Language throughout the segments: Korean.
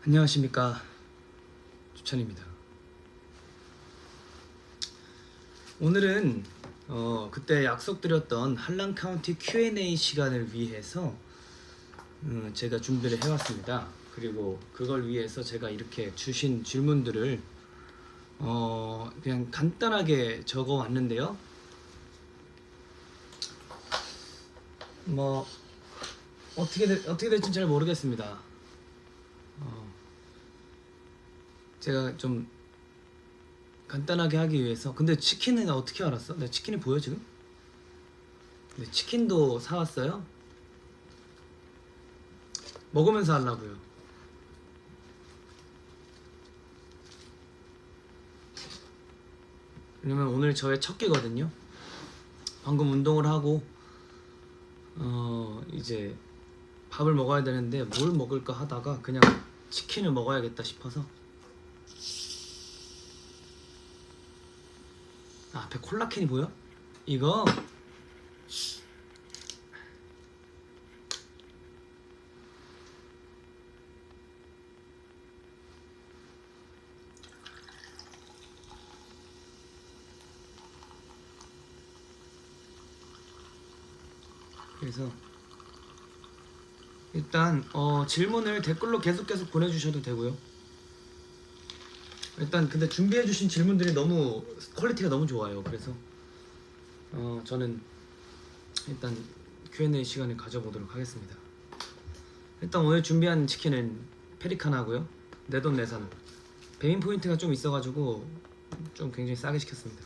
안녕하십니까, 주찬입니다. 오늘은 그때 약속드렸던 한란 카운티 Q&A 시간을 위해서 제가 준비를 해왔습니다. 그리고 그걸 위해서 제가 이렇게 주신 질문들을 그냥 간단하게 적어 왔는데요. 뭐 어떻게 될지 잘 모르겠습니다. 제가 좀 간단하게 하기 위해서. 근데 치킨은 어떻게 알았어? 내 치킨이 보여 지금? 네, 치킨도 사왔어요. 먹으면서 하려고요. 왜냐면 오늘 저의 첫 끼거든요. 방금 운동을 하고 이제 밥을 먹어야 되는데 뭘 먹을까 하다가 그냥 치킨을 먹어야겠다 싶어서. 앞에 콜라캔이 보여? 이거 그래서 일단 질문을 댓글로 계속 보내주셔도 되고요. 일단 근데 준비해주신 질문들이 너무 퀄리티가 너무 좋아요. 그래서 저는 일단 Q&A 시간을 가져보도록 하겠습니다. 일단 오늘 준비한 치킨은 페리카나 하고요. 내돈내산 배민 포인트가 좀 있어가지고 좀 굉장히 싸게 시켰습니다.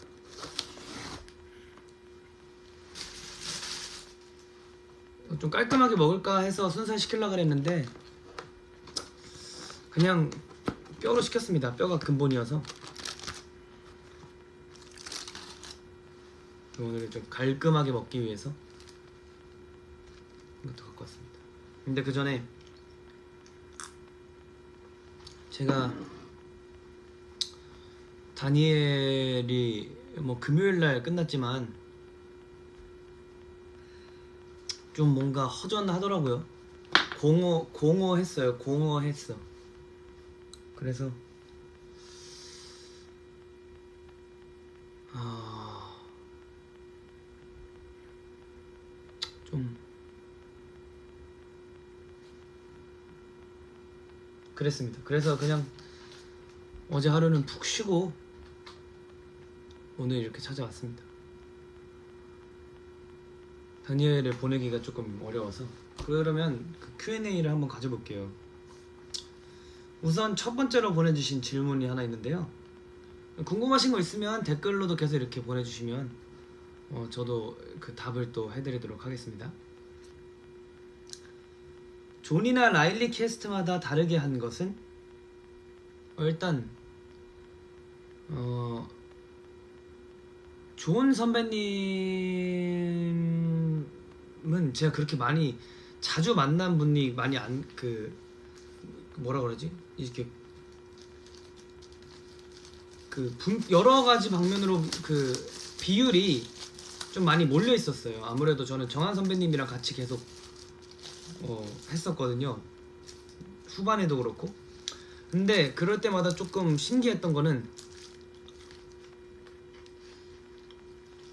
좀 깔끔하게 먹을까 해서 순살 시키려고 그랬는데 그냥 뼈로 시켰습니다. 뼈가 근본이어서. 오늘은 좀 깔끔하게 먹기 위해서 이것도 갖고 왔습니다. 근데 그 전에 제가 다니엘이 뭐 금요일날 끝났지만 좀 뭔가 허전하더라고요. 공허했어요. 공허했어. 그래서 좀 그랬습니다. 그래서 그냥 어제 하루는 푹 쉬고 오늘 이렇게 찾아왔습니다. 다니엘을 보내기가 조금 어려워서. 그러면 그 Q&A를 한번 가져볼게요. 우선 첫 번째로 보내주신 질문이 하나 있는데요. 궁금하신 거 있으면 댓글로도 계속 이렇게 보내주시면 저도 그 답을 또 해드리도록 하겠습니다. 존이나 라일리 캐스트마다 다르게 한 것은? 일단 존 선배님은 제가 그렇게 많이 자주 만난 분이 많이 뭐라 그러지? 이렇게 여러 가지 방면으로 그 비율이 좀 많이 몰려 있었어요. 아무래도 저는 정한 선배님이랑 같이 계속 했었거든요. 후반에도 그렇고. 근데 그럴 때마다 조금 신기했던 거는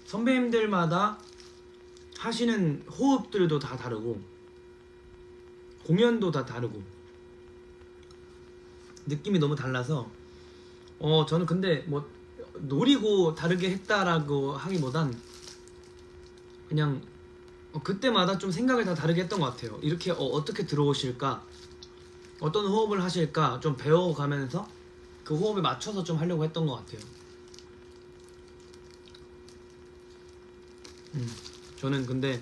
선배님들마다 하시는 호흡들도 다 다르고 공연도 다 다르고 느낌이 너무 달라서 저는 근데 뭐 노리고 다르게 했다라고 하기보단 그냥 그때마다 좀 생각을 다 다르게 했던 것 같아요. 이렇게 어떻게 들어오실까, 어떤 호흡을 하실까 좀 배워가면서 그 호흡에 맞춰서 좀 하려고 했던 것 같아요. 저는 근데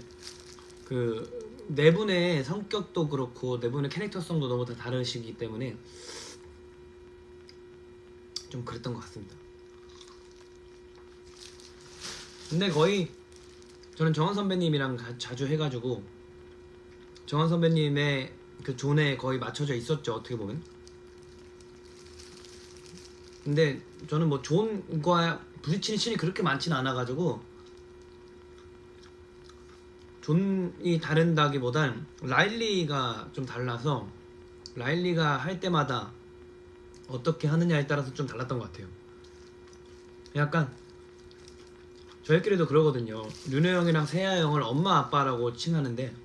그 네 분의 성격도 그렇고 네 분의 캐릭터성도 너무 다 다르시기 때문에 좀 그랬던 것 같습니다. 근데 거의 저는 정한 선배님이랑 자주 해가지고 정한 선배님의 그 존에 거의 맞춰져 있었죠, 어떻게 보면. 근데 저는 뭐 존과 부딪히는 씬이 그렇게 많지는 않아가지고 존이 다른다기보단 라일리가 좀 달라서 라일리가 할 때마다 어떻게 하느냐에 따라서 좀 달랐던 것 같아요. 약간 저희끼리도 그러거든요. 윤호 형이랑 세아 형을 엄마 아빠라고 칭하는데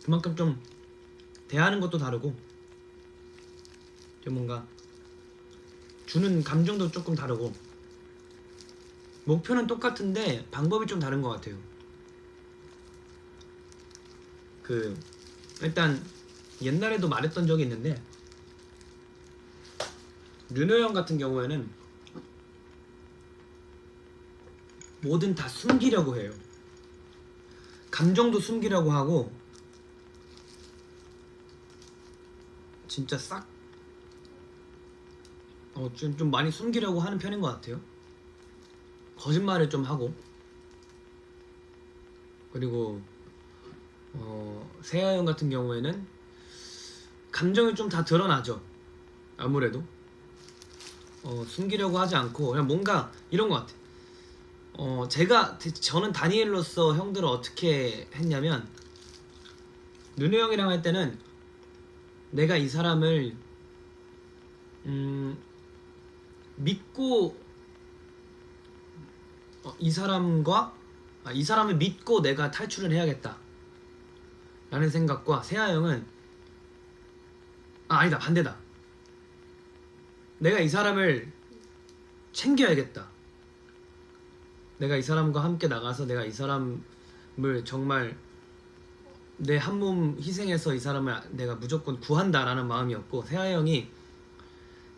그만큼 좀 대하는 것도 다르고 좀 뭔가 주는 감정도 조금 다르고 목표는 똑같은데 방법이 좀 다른 것 같아요. 그 일단 옛날에도 말했던 적이 있는데 윤호 형 같은 경우에는 뭐든 다 숨기려고 해요. 감정도 숨기려고 하고 진짜 싹 좀 많이 숨기려고 하는 편인 것 같아요. 거짓말을 좀 하고 그리고 세아 형 같은 경우에는 감정이 좀 다 드러나죠. 아무래도 숨기려고 하지 않고 그냥 뭔가 이런 것 같아. 저는 다니엘로서 형들을 어떻게 했냐면 윤호 형이랑 할 때는 내가 이 사람을 믿고 이 사람을 믿고 내가 탈출을 해야겠다 라는 생각과 세아 형은 아니다 반대다. 내가 이 사람을 챙겨야겠다. 내가 이 사람과 함께 나가서 내가 이 사람을 정말 내 한 몸 희생해서 이 사람을 내가 무조건 구한다라는 마음이었고 세아 형이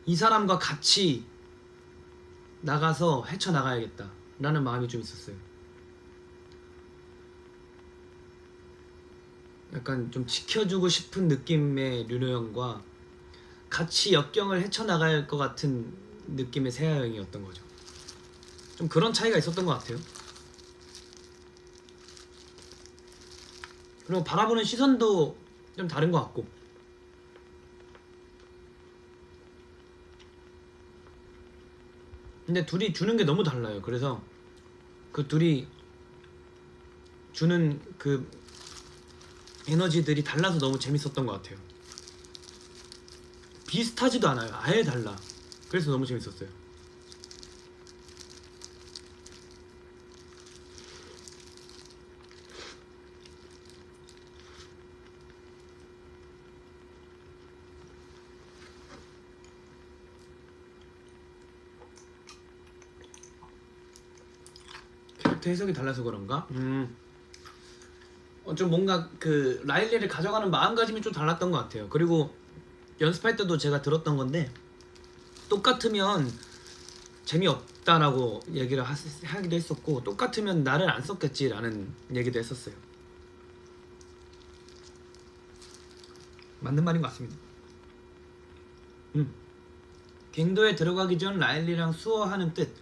이 사람과 같이 나가서 헤쳐나가야겠다 라는 마음이 좀 있었어요. 약간 좀 지켜주고 싶은 느낌의 류노 형과 같이 역경을 헤쳐나갈 것 같은 느낌의 세아 형이었던 거죠. 좀 그런 차이가 있었던 것 같아요. 그리고 바라보는 시선도 좀 다른 것 같고 근데 둘이 주는 게 너무 달라요. 그래서 그 둘이 주는 그 에너지들이 달라서 너무 재밌었던 것 같아요. 비슷하지도 않아요. 아예 달라. 그래서 너무 재밌었어요. 캐릭터 해석이 달라서 그런가? 좀 뭔가 그 라일리를 가져가는 마음가짐이 좀 달랐던 것 같아요. 그리고 연습할 때도 제가 들었던 건데 똑같으면 재미없다라고 얘기를 하기도 했었고 똑같으면 나를 안 썼겠지라는 얘기도 했었어요. 맞는 말인 것 같습니다. 갱도에 들어가기 전 라일리랑 수어하는 뜻.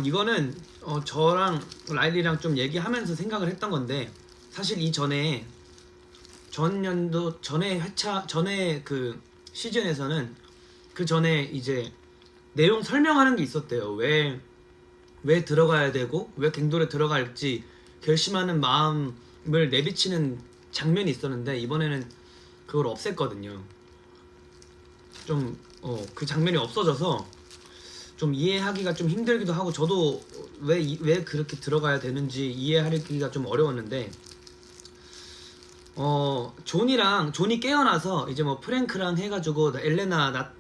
이거는 저랑 라일리랑 좀 얘기하면서 생각을 했던 건데 사실 이 전에 전년도 전에 회차 전에 그 시즌에서는 그 전에 이제 내용 설명하는 게 있었대요. 왜 들어가야 되고 왜 갱도에 들어갈지 결심하는 마음을 내비치는 장면이 있었는데 이번에는 그걸 없앴거든요. 좀 그 장면이 없어져서 좀 이해하기가 좀 힘들기도 하고 저도 왜 그렇게 들어가야 되는지 이해하기가 좀 어려웠는데 존이 깨어나서 이제 뭐 프랭크랑 해가지고 엘레나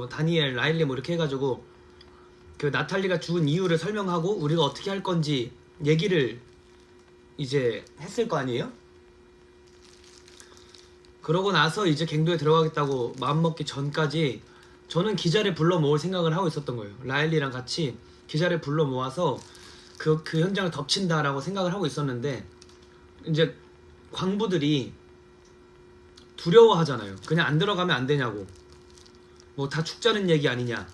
다니엘 라일리 뭐 이렇게 해가지고 그 나탈리가 죽은 이유를 설명하고 우리가 어떻게 할 건지 얘기를 이제 했을 거 아니에요? 그러고 나서 이제 갱도에 들어가겠다고 마음먹기 전까지 저는 기자를 불러 모을 생각을 하고 있었던 거예요. 라일리랑 같이 기자를 불러 모아서 그 현장을 덮친다라고 생각을 하고 있었는데 이제 광부들이 두려워하잖아요. 그냥 안 들어가면 안 되냐고 뭐 다 죽자는 얘기 아니냐.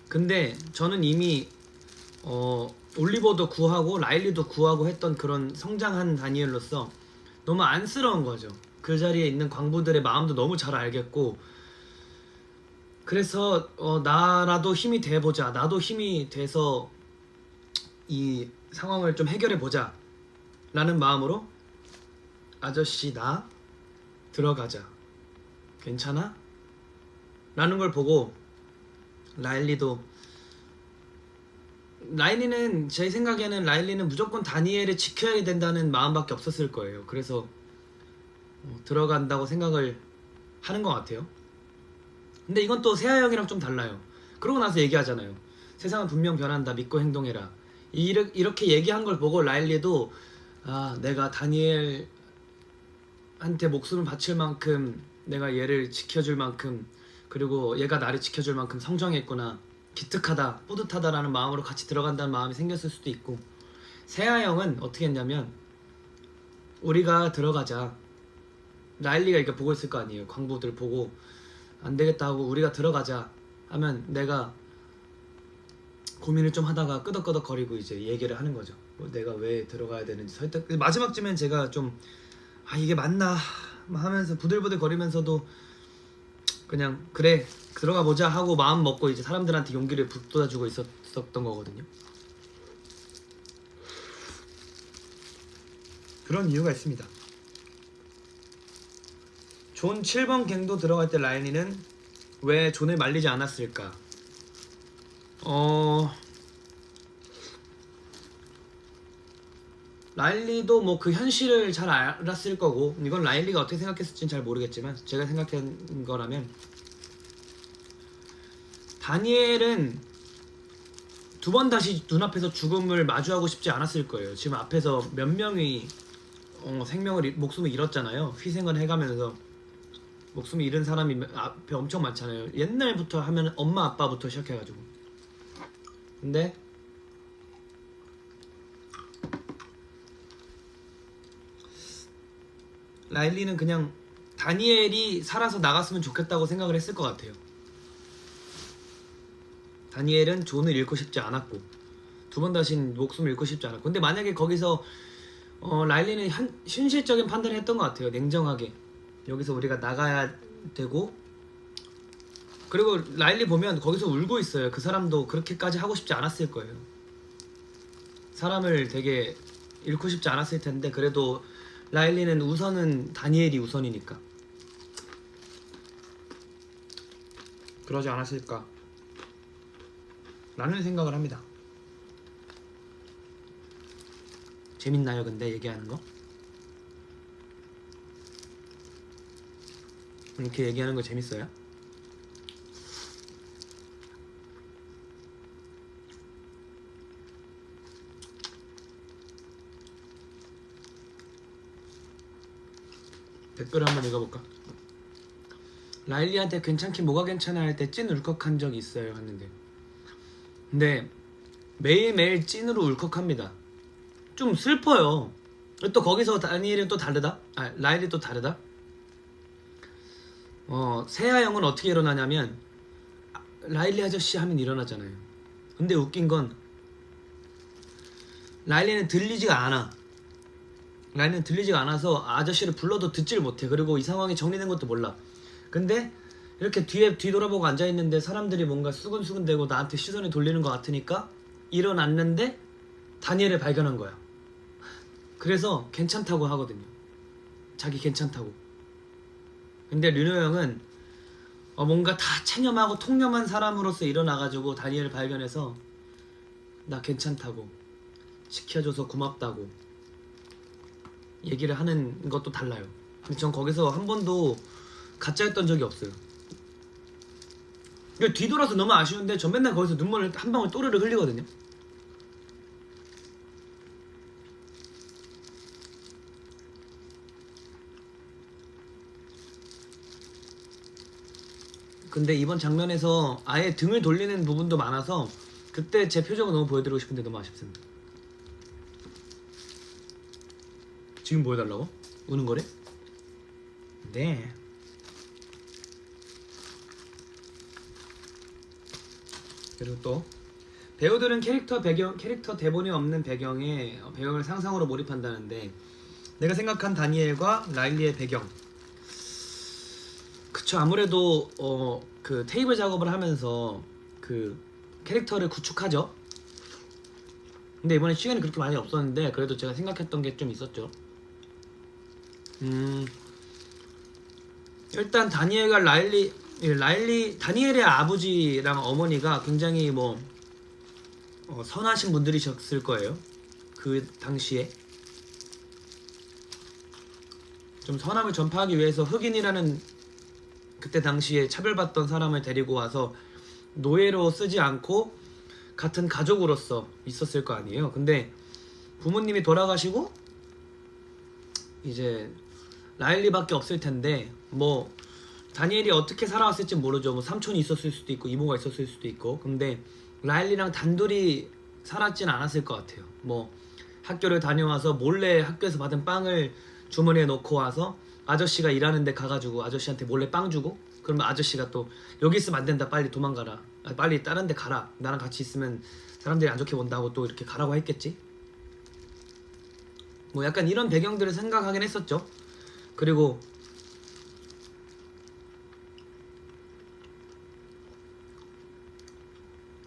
근데 저는 이미 올리버도 구하고 라일리도 구하고 했던 그런 성장한 다니엘로서 너무 안쓰러운 거죠. 그 자리에 있는 광부들의 마음도 너무 잘 알겠고 그래서 나라도 힘이 돼보자. 나도 힘이 돼서 이 상황을 좀 해결해보자 라는 마음으로 아저씨 나 들어가자. 괜찮아? 라는 걸 보고 라일리는 제 생각에는 라일리는 무조건 다니엘을 지켜야 된다는 마음밖에 없었을 거예요. 그래서 들어간다고 생각을 하는 것 같아요. 근데 이건 또 세아 형이랑 좀 달라요. 그러고 나서 얘기하잖아요. 세상은 분명 변한다. 믿고 행동해라. 이렇게 얘기한 걸 보고 라일리도 내가 다니엘한테 목숨을 바칠 만큼 내가 얘를 지켜줄 만큼 그리고 얘가 나를 지켜줄 만큼 성장했구나. 기특하다, 뿌듯하다라는 마음으로 같이 들어간다는 마음이 생겼을 수도 있고 세아 형은 어떻게 했냐면 우리가 들어가자. 라일리가 이렇게 보고 있을 거 아니에요. 광부들 보고 안 되겠다 하고 우리가 들어가자 하면 내가 고민을 좀 하다가 끄덕끄덕 거리고 이제 얘기를 하는 거죠. 내가 왜 들어가야 되는지 설득. 마지막쯤엔 제가 좀 이게 맞나 하면서 부들부들 거리면서도 그냥 그래 들어가 보자 하고 마음 먹고 이제 사람들한테 용기를 북돋아주고 있었던 거거든요. 그런 이유가 있습니다. 존 7번 갱도 들어갈 때 라인이는 왜 존을 말리지 않았을까? 라일리도 뭐 그 현실을 잘 알았을 거고 이건 라일리가 어떻게 생각했을지는 잘 모르겠지만 제가 생각한 거라면 다니엘은 두 번 다시 눈앞에서 죽음을 마주하고 싶지 않았을 거예요. 지금 앞에서 몇 명이 목숨을 잃었잖아요. 희생을 해가면서 목숨을 잃은 사람이 앞에 엄청 많잖아요. 옛날부터 하면 엄마 아빠부터 시작해가지고 근데 라일리는 그냥 다니엘이 살아서 나갔으면 좋겠다고 생각을 했을 것 같아요. 다니엘은 존을 잃고 싶지 않았고 두 번 다신 목숨을 잃고 싶지 않았고 근데 만약에 거기서 라일리는 현실적인 판단을 했던 것 같아요. 냉정하게 여기서 우리가 나가야 되고 그리고 라일리 보면 거기서 울고 있어요. 그 사람도 그렇게까지 하고 싶지 않았을 거예요. 사람을 되게 잃고 싶지 않았을 텐데 그래도 라일리는 우선은 다니엘이 우선이니까 그러지 않았을까 라는 생각을 합니다. 재밌나요 근데 얘기하는 거? 이렇게 얘기하는 거 재밌어요? 댓글 한번 읽어볼까? 라일리한테 괜찮긴 뭐가 괜찮아 할 때 찐 울컥한 적이 있어요 하는데 근데 매일매일 찐으로 울컥합니다. 좀 슬퍼요. 또 거기서 다니엘은 또 다르다? 라일리 또 다르다? 세아 형은 어떻게 일어나냐면 라일리 아저씨 하면 일어나잖아요. 근데 웃긴 건 라일리는 들리지가 않아. 라일리는 들리지가 않아서 아저씨를 불러도 듣질 못해. 그리고 이 상황이 정리된 것도 몰라. 근데 이렇게 뒤돌아보고 앉아있는데 사람들이 뭔가 수근수근대고 나한테 시선이 돌리는 것 같으니까 일어났는데 다니엘을 발견한 거야. 그래서 괜찮다고 하거든요. 자기 괜찮다고. 근데 류노 형은 뭔가 다 체념하고 통념한 사람으로서 일어나가지고 다니엘을 발견해서 나 괜찮다고 지켜줘서 고맙다고 얘기를 하는 것도 달라요. 근데 전 거기서 한 번도 가짜였던 적이 없어요. 뒤돌아서 너무 아쉬운데 전 맨날 거기서 눈물을 한 방울 또르르 흘리거든요. 근데 이번 장면에서 아예 등을 돌리는 부분도 많아서 그때 제 표정을 너무 보여드리고 싶은데 너무 아쉽습니다. 지금 보여달라고? 우는 거래? 네. 그리고 또 배우들은 캐릭터 대본이 없는 배경을 상상으로 몰입한다는데 내가 생각한 다니엘과 라일리의 배경 그쵸. 아무래도 그 테이블 작업을 하면서 그 캐릭터를 구축하죠. 근데 이번에 시간이 그렇게 많이 없었는데 그래도 제가 생각했던 게 좀 있었죠. 일단 다니엘과 다니엘의 아버지랑 어머니가 굉장히 선하신 분들이셨을 거예요. 그 당시에 좀 선함을 전파하기 위해서 흑인이라는 그때 당시에 차별받던 사람을 데리고 와서 노예로 쓰지 않고 같은 가족으로서 있었을 거 아니에요. 근데 부모님이 돌아가시고 이제 라일리밖에 없을 텐데 다니엘이 어떻게 살아왔을지 모르죠. 삼촌이 있었을 수도 있고 이모가 있었을 수도 있고. 근데 라일리랑 단둘이 살았진 않았을 것 같아요. 학교를 다녀와서 몰래 학교에서 받은 빵을 주머니에 넣고 와서 아저씨가 일하는데 가가지고 아저씨한테 몰래 빵 주고, 그러면 아저씨가 또 여기 있으면 안 된다, 빨리 도망가라, 빨리 다른 데 가라, 나랑 같이 있으면 사람들이 안 좋게 본다고 또 이렇게 가라고 했겠지. 약간 이런 배경들을 생각하긴 했었죠. 그리고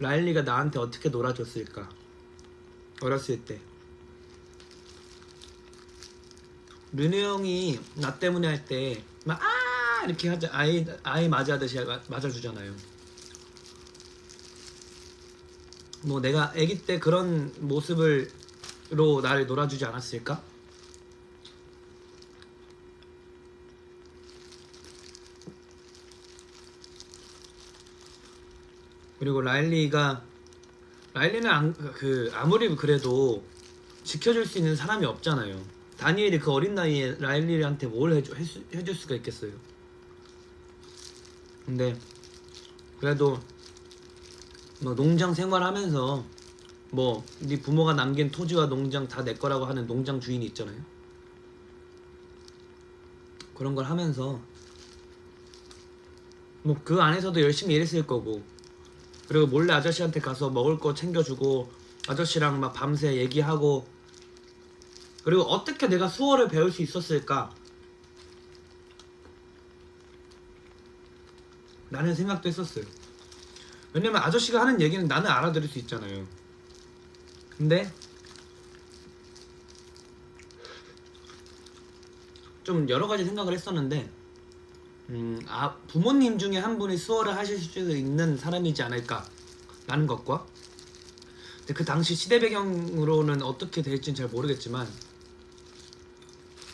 라일리가 나한테 어떻게 놀아줬을까 어렸을 때. 르네 형이 나 때문에 할 때 막 이렇게 하자, 아이 맞이하듯이 맞아주잖아요. 내가 아기 때 그런 모습으로 나를 놀아주지 않았을까? 그리고 라일리는 아무리 그래도 지켜줄 수 있는 사람이 없잖아요. 다니엘이 그 어린 나이에 라일리한테 뭘 해줄 수가 있겠어요. 근데 그래도 농장 생활하면서 네 부모가 남긴 토지와 농장 다 내 거라고 하는 농장 주인이 있잖아요. 그런 걸 하면서 그 안에서도 열심히 일했을 거고, 그리고 몰래 아저씨한테 가서 먹을 거 챙겨주고 아저씨랑 막 밤새 얘기하고, 그리고 어떻게 내가 수어를 배울 수 있었을까 라는 생각도 했었어요. 왜냐면 아저씨가 하는 얘기는 나는 알아들을 수 있잖아요. 근데 좀 여러 가지 생각을 했었는데 부모님 중에 한 분이 수어를 하실 수 있는 사람이지 않을까 라는 것과, 근데 그 당시 시대 배경으로는 어떻게 될지는 잘 모르겠지만,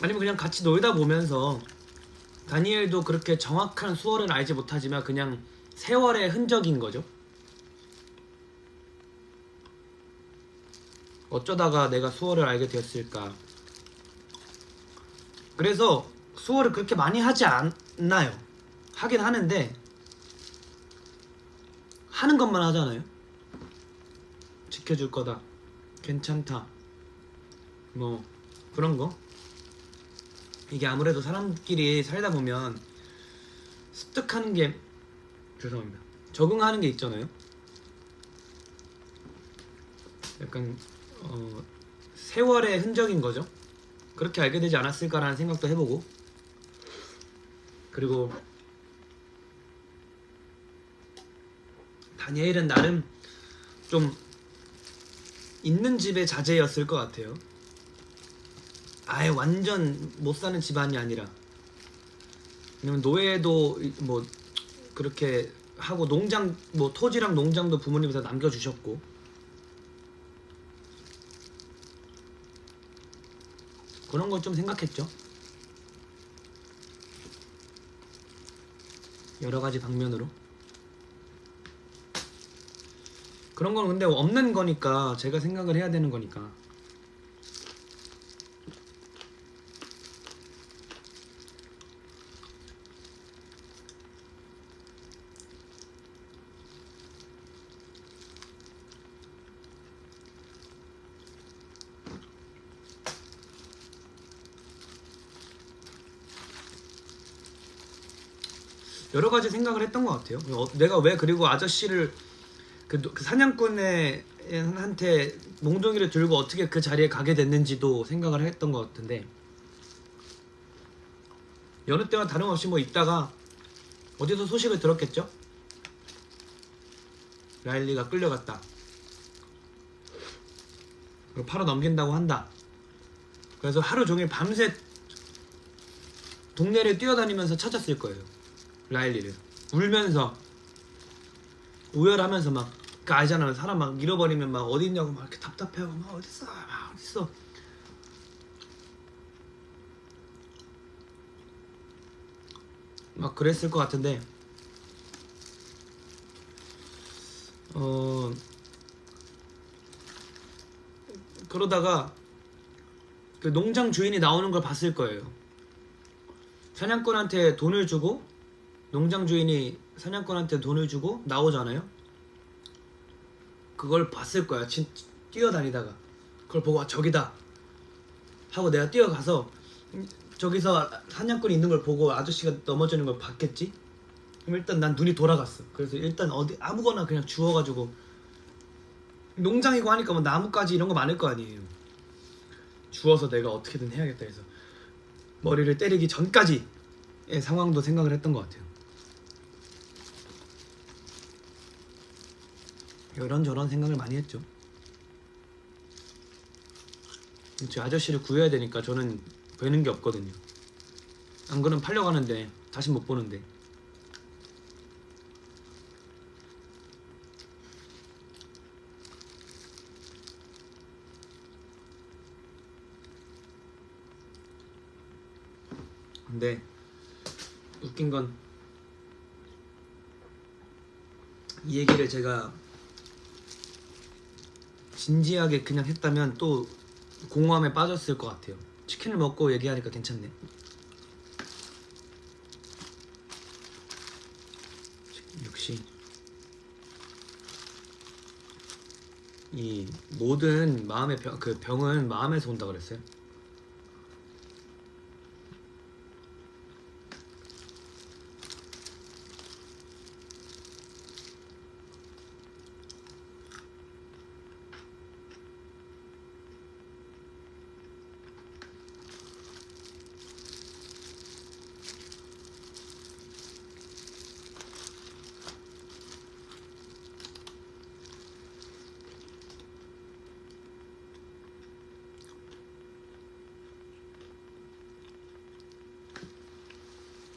아니면 그냥 같이 놀다 보면서 다니엘도 그렇게 정확한 수어를 알지 못하지만 그냥 세월의 흔적인 거죠. 어쩌다가 내가 수어를 알게 되었을까. 그래서 수어를 그렇게 많이 하지 않나요. 하긴 하는데 하는 것만 하잖아요. 지켜줄 거다, 괜찮다, 그런 거. 이게 아무래도 사람끼리 살다 보면 습득하는 게, 죄송합니다, 적응하는 게 있잖아요. 약간 세월의 흔적인 거죠. 그렇게 알게 되지 않았을까라는 생각도 해보고, 그리고 다니엘은 나름 좀 있는 집의 자제였을 것 같아요. 아예 완전 못 사는 집안이 아니라. 왜냐면 노예도 그렇게 하고, 농장 토지랑 농장도 부모님이 다 남겨주셨고, 그런 걸 좀 생각했죠. 여러 가지 방면으로. 그런 건 근데 없는 거니까 제가 생각을 해야 되는 거니까. 여러 가지 생각을 했던 것 같아요. 내가 왜, 그리고 아저씨를 그 사냥꾼한테 몽둥이를 들고 어떻게 그 자리에 가게 됐는지도 생각을 했던 것 같은데, 여느 때와 다름없이 있다가 어디서 소식을 들었겠죠? 라일리가 끌려갔다, 그리고 팔아 넘긴다고 한다. 그래서 하루 종일 밤새 동네를 뛰어다니면서 찾았을 거예요. 라일리를 울면서 우열하면서 막 그 알잖아요. 사람 막 잃어버리면 막 어디 있냐고 막 이렇게 답답해하고 막 어딨어 막 어딨어. 막 그랬을 것 같은데 그러다가 그 농장 주인이 나오는 걸 봤을 거예요. 사냥꾼한테 돈을 주고 농장 주인이 사냥꾼한테 돈을 주고 나오잖아요. 그걸 봤을 거야. 뛰어다니다가 그걸 보고 저기다 하고 내가 뛰어가서 저기서 사냥꾼이 있는 걸 보고 아저씨가 넘어지는 걸 봤겠지? 그럼 일단 난 눈이 돌아갔어. 그래서 일단 어디 아무거나 그냥 주워가지고 농장이고 하니까 뭐 나뭇가지 이런 거 많을 거 아니에요. 주워서 내가 어떻게든 해야겠다 해서 머리를 때리기 전까지의 상황도 생각을 했던 것 같아요. 이런저런 생각을 많이 했죠. 저 아저씨를 구해야 되니까 저는 되는 게 없거든요. 안 그러면 팔려가는데 다시 못 보는데. 근데 웃긴 건 이 얘기를 제가 진지하게 그냥 했다면 또 공허함에 빠졌을 것 같아요. 치킨을 먹고 얘기하니까 괜찮네. 역시 이 모든 마음의 그 병은 마음에서 온다 그랬어요.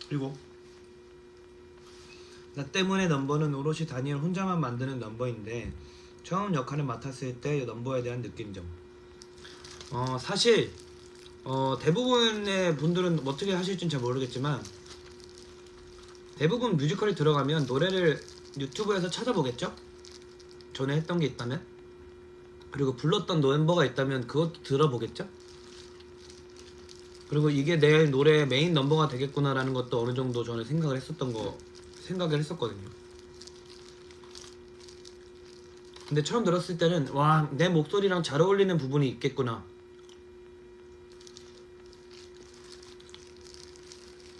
그리고 나 때문에 넘버는 오롯이 다니엘 혼자만 만드는 넘버인데 처음 역할을 맡았을 때 넘버에 대한 느낀점. 사실 대부분의 분들은 어떻게 하실지는 잘 모르겠지만 대부분 뮤지컬이 들어가면 노래를 유튜브에서 찾아보겠죠? 전에 했던 게 있다면? 그리고 불렀던 멤버가 있다면 그것도 들어보겠죠? 그리고 이게 내 노래의 메인 넘버가 되겠구나라는 것도 어느 정도 저는 생각을 했었거든요. 근데 처음 들었을 때는 와, 내 목소리랑 잘 어울리는 부분이 있겠구나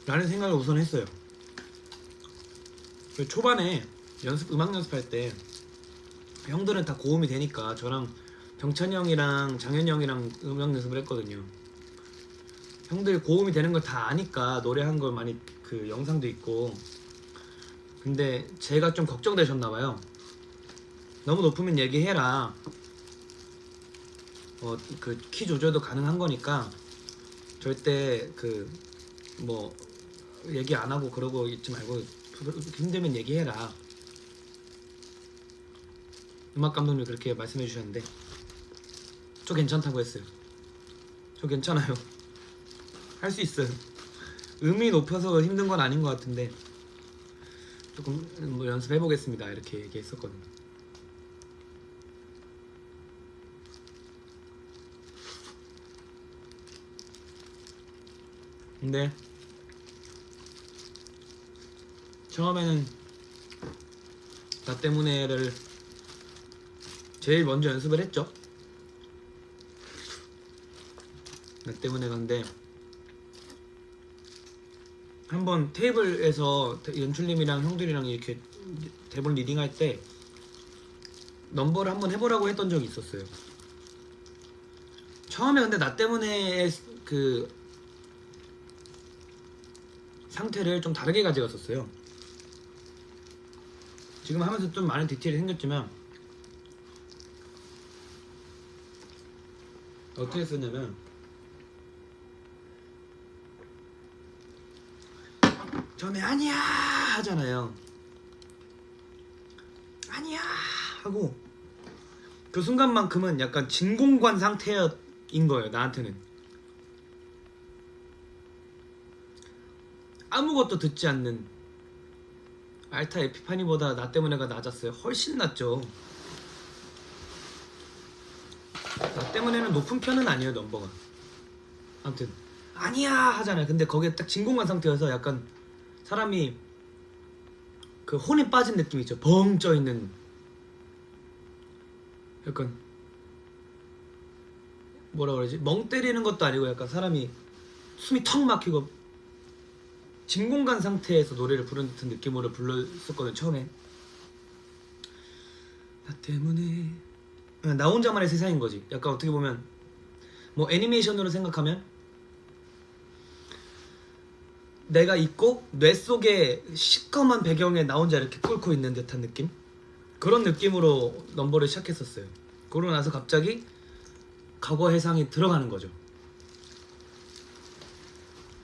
라는 생각을 우선 했어요. 초반에 음악 연습할 때 형들은 다 고음이 되니까 저랑 병찬이 형이랑 장현이 형이랑 음악 연습을 했거든요. 형들 고음이 되는 걸 다 아니까 노래한 걸 많이 그 영상도 있고. 근데 제가 좀 걱정되셨나봐요. 너무 높으면 얘기해라. 그 키 조절도 가능한 거니까 절대 그 뭐 얘기 안 하고 그러고 있지 말고 힘들면 얘기해라. 음악 감독님이 그렇게 말씀해 주셨는데 저 괜찮다고 했어요. 저 괜찮아요. 할 수 있어요. 음이 높아서 힘든 건 아닌 것 같은데 조금 뭐 연습해 보겠습니다 이렇게 얘기했었거든요. 근데 처음에는 나 때문에를 제일 먼저 연습을 했죠. 나 때문에. 근데 한번 테이블에서 연출님이랑 형들이랑 이렇게 대본 리딩할 때 넘버를 한번 해보라고 했던 적이 있었어요. 처음에. 근데 나 때문에 그 상태를 좀 다르게 가져갔었어요. 지금 하면서 좀 많은 디테일이 생겼지만 어떻게 했었냐면 처음에 아니야 하잖아요. 아니야 하고 그 순간만큼은 약간 진공관 상태인 거예요. 나한테는 아무것도 듣지 않는 알타 에피파니보다 나 때문에가 낮았어요. 훨씬 낮죠. 나 때문에는 높은 편은 아니에요. 넘버가. 아무튼 아니야 하잖아요. 근데 거기에 딱 진공관 상태여서 약간 사람이 그 혼이 빠진 느낌 있죠. 벙 쪄있는 약간 뭐라 그러지? 멍 때리는 것도 아니고 약간 사람이 숨이 턱 막히고 진공관 상태에서 노래를 부른 듯한 느낌으로 불렀었거든 처음에. 나 때문에 나 혼자만의 세상인 거지. 약간 어떻게 보면 뭐 애니메이션으로 생각하면 내가 있고 뇌 속에 시커먼 배경에 나 혼자 이렇게 끓고 있는 듯한 느낌? 그런 느낌으로 넘버를 시작했었어요. 그러고 나서 갑자기 과거 해상이 들어가는 거죠.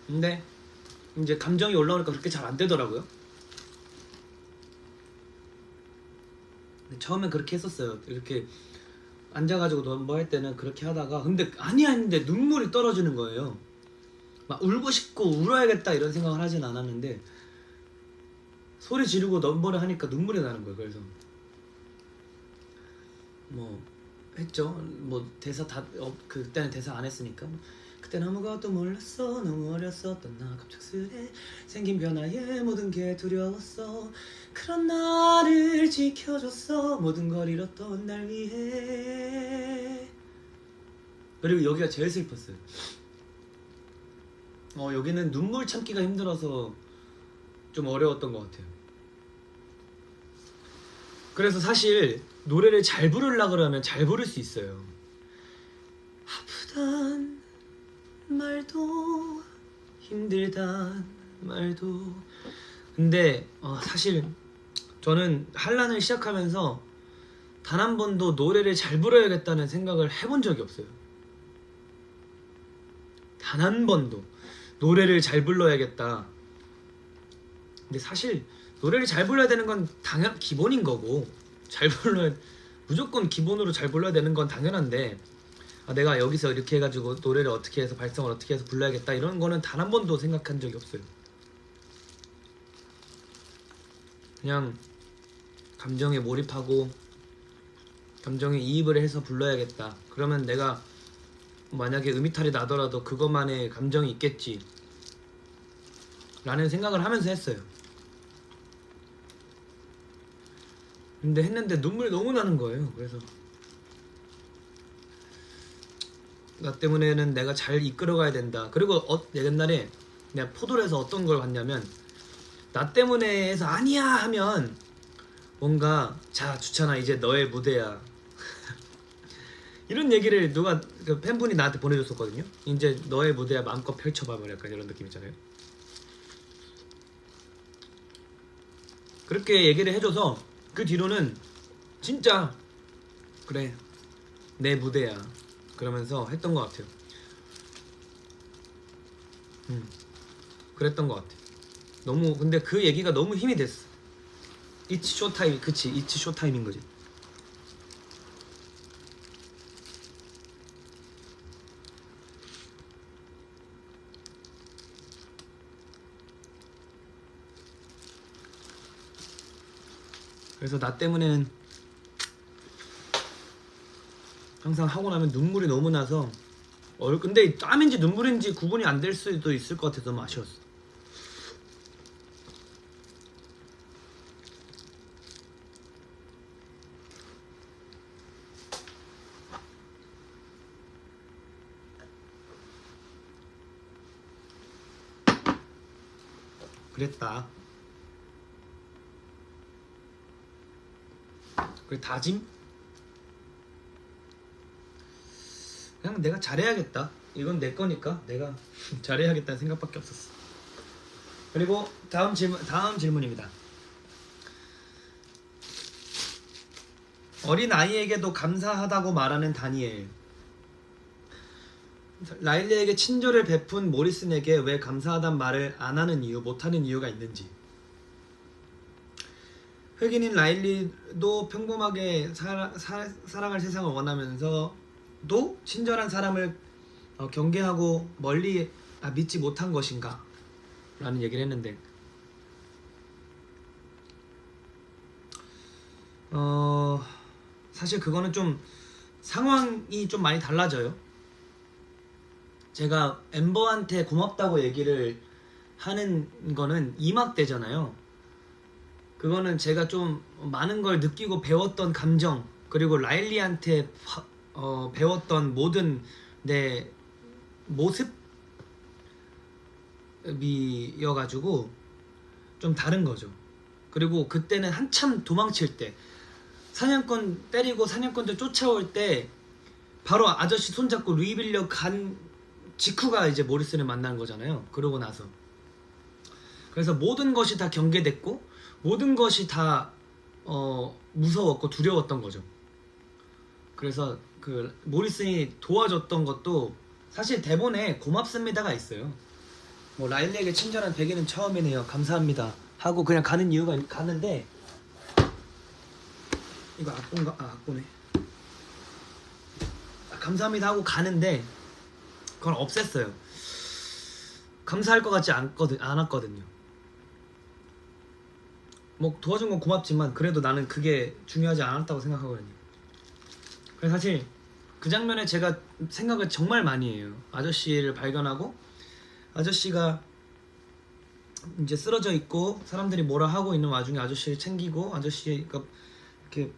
근데 이제 감정이 올라오니까 그렇게 잘 안 되더라고요. 처음엔 그렇게 했었어요. 이렇게 앉아가지고 넘버 할 때는 그렇게 하다가 근데 아니야 했는데 눈물이 떨어지는 거예요. 막 울고 싶고 울어야겠다 이런 생각을 하진 않았는데 소리 지르고 넘버를 하니까 눈물이 나는 거예요. 그래서 뭐 했죠. 뭐 대사 다 그때는 대사 안 했으니까 그땐 아무것도 몰랐어. 너무 어렸었던 나 갑작스레 생긴 변화에 모든 게 두려웠어. 그런 나를 지켜줬어. 모든 걸 잃었던 날 위해. 그리고 여기가 제일 슬펐어요. 여기는 눈물 참기가 힘들어서 좀 어려웠던 것 같아요. 그래서 사실 노래를 잘 부르려고 그러면 잘 부를 수 있어요. 아프단 말도 힘들단 말도. 근데 사실 저는 한란을 시작하면서 단 한 번도 노래를 잘 불러야겠다는 생각을 해본 적이 없어요. 단 한 번도 노래를 잘 불러야겠다. 근데 사실 노래를 잘 불러야 되는 건 당연 기본인 거고 무조건 기본으로 잘 불러야 되는 건 당연한데 내가 여기서 이렇게 해가지고 노래를 어떻게 해서 발성을 어떻게 해서 불러야겠다 이런 거는 단 한 번도 생각한 적이 없어요. 그냥 감정에 몰입하고 감정에 이입을 해서 불러야겠다. 그러면 내가 만약에 음이탈이 나더라도 그것만의 감정이 있겠지 라는 생각을 하면서 했어요. 근데 했는데 눈물이 너무 나는 거예요. 그래서 나 때문에는 내가 잘 이끌어가야 된다. 그리고 옛날에 내가 포도를 해서 어떤 걸 봤냐면 나 때문에 해서 아니야 하면 뭔가 자 주찬아 이제 너의 무대야 이런 얘기를 누가 그 팬분이 나한테 보내줬었거든요. 이제 너의 무대야 마음껏 펼쳐봐 뭐 약간 이런 느낌 있잖아요. 그렇게 얘기를 해줘서 그 뒤로는 진짜 그래 내 무대야 그러면서 했던 것 같아요. 그랬던 것 같아. 너무 근데 그 얘기가 너무 힘이 됐어. It's 쇼타임. 그치 It's 쇼타임인 거지. 그래서 나 때문에는 항상 하고 나면 눈물이 너무 나서 근데 땀인지 눈물인지 구분이 안 될 수도 있을 것 같아서 너무 아쉬웠어. 그랬다. 그래 다짐? 그냥 내가 잘해야겠다. 이건 내 거니까 내가 잘해야겠다는 생각밖에 없었어. 그리고 다음 질문입니다. 어린 아이에게도 감사하다고 말하는 다니엘. 라일리에게 친절을 베푼 모리슨에게 왜 감사하단 말을 안 하는 이유, 못 하는 이유가 있는지. 흑인인 라일리도 평범하게 살아갈 세상을 원하면서도 친절한 사람을 경계하고 멀리 믿지 못한 것인가? 라는 얘기를 했는데 사실 그거는 좀 상황이 좀 많이 달라져요. 제가 엠버한테 고맙다고 얘기를 하는 거는 2막 때잖아요. 그거는 제가 좀 많은 걸 느끼고 배웠던 감정, 그리고 라일리한테 배웠던 모든 내 모습이어가지고 좀 다른 거죠. 그리고 그때는 한참 도망칠 때, 사냥꾼 때리고 사냥꾼들 쫓아올 때 바로 아저씨 손잡고 루이빌려 간 직후가 이제 모리슨을 만난 거잖아요. 그러고 나서. 그래서 모든 것이 다 경계됐고 모든 것이 다 무서웠고 두려웠던 거죠. 그래서 그 모리슨이 도와줬던 것도 사실 대본에 고맙습니다가 있어요. 뭐 라일리에게 친절한 베개는 처음이네요. 감사합니다 하고 그냥 가는 이유가 가는데, 이거 악보인가? 악보네. 감사합니다 하고 가는데 그걸 없앴어요. 감사할 것 같지 않았거든요. 뭐 도와준 건 고맙지만 그래도 나는 그게 중요하지 않았다고 생각하거든요. 그래서 사실 그 장면에 제가 생각을 정말 많이 해요. 아저씨를 발견하고 아저씨가 이제 쓰러져 있고 사람들이 뭐라 하고 있는 와중에 아저씨를 챙기고 아저씨가 이렇게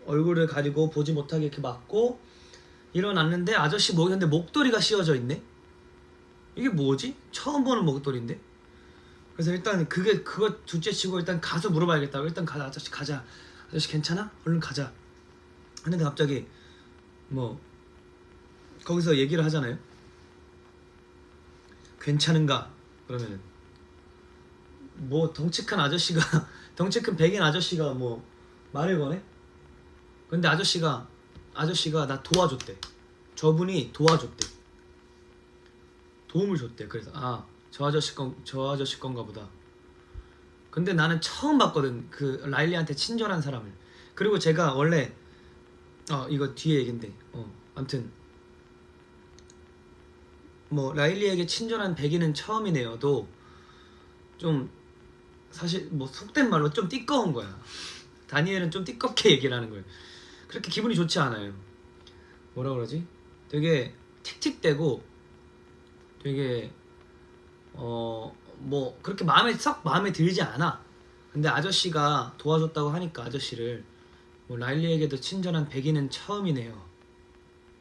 얼굴을 가리고 보지 못하게 이렇게 막고 일어났는데 아저씨 근데 목도리가 씌워져 있네? 이게 뭐지? 처음 보는 목도리인데? 그래서 일단 그거 둘째치고 일단 가서 물어봐야겠다고 일단 가자. 아저씨 가자. 아저씨 괜찮아? 얼른 가자. 하는데 갑자기 뭐 거기서 얘기를 하잖아요. 괜찮은가? 그러면은 뭐 덩치 큰 아저씨가 덩치 큰 백인 아저씨가 뭐 말을 거네? 근데 아저씨가 나 도와줬대. 저분이 도와줬대. 도움을 줬대. 그래서 저 아저씨 건가 보다. 근데 나는 처음 봤거든 그 라일리한테 친절한 사람을. 그리고 제가 원래 이거 뒤에 얘긴데 아무튼 뭐 라일리에게 친절한 백인은 처음이네요도 좀 사실 뭐 속된 말로 좀 띠꺼운 거야. 다니엘은 좀 띠껍게 얘기를 하는 거예요. 그렇게 기분이 좋지 않아요. 뭐라 그러지? 되게 틱틱대고 되게 뭐 그렇게 마음에 들지 않아. 근데 아저씨가 도와줬다고 하니까 아저씨를 뭐 라일리에게도 친절한 백인은 처음이네요.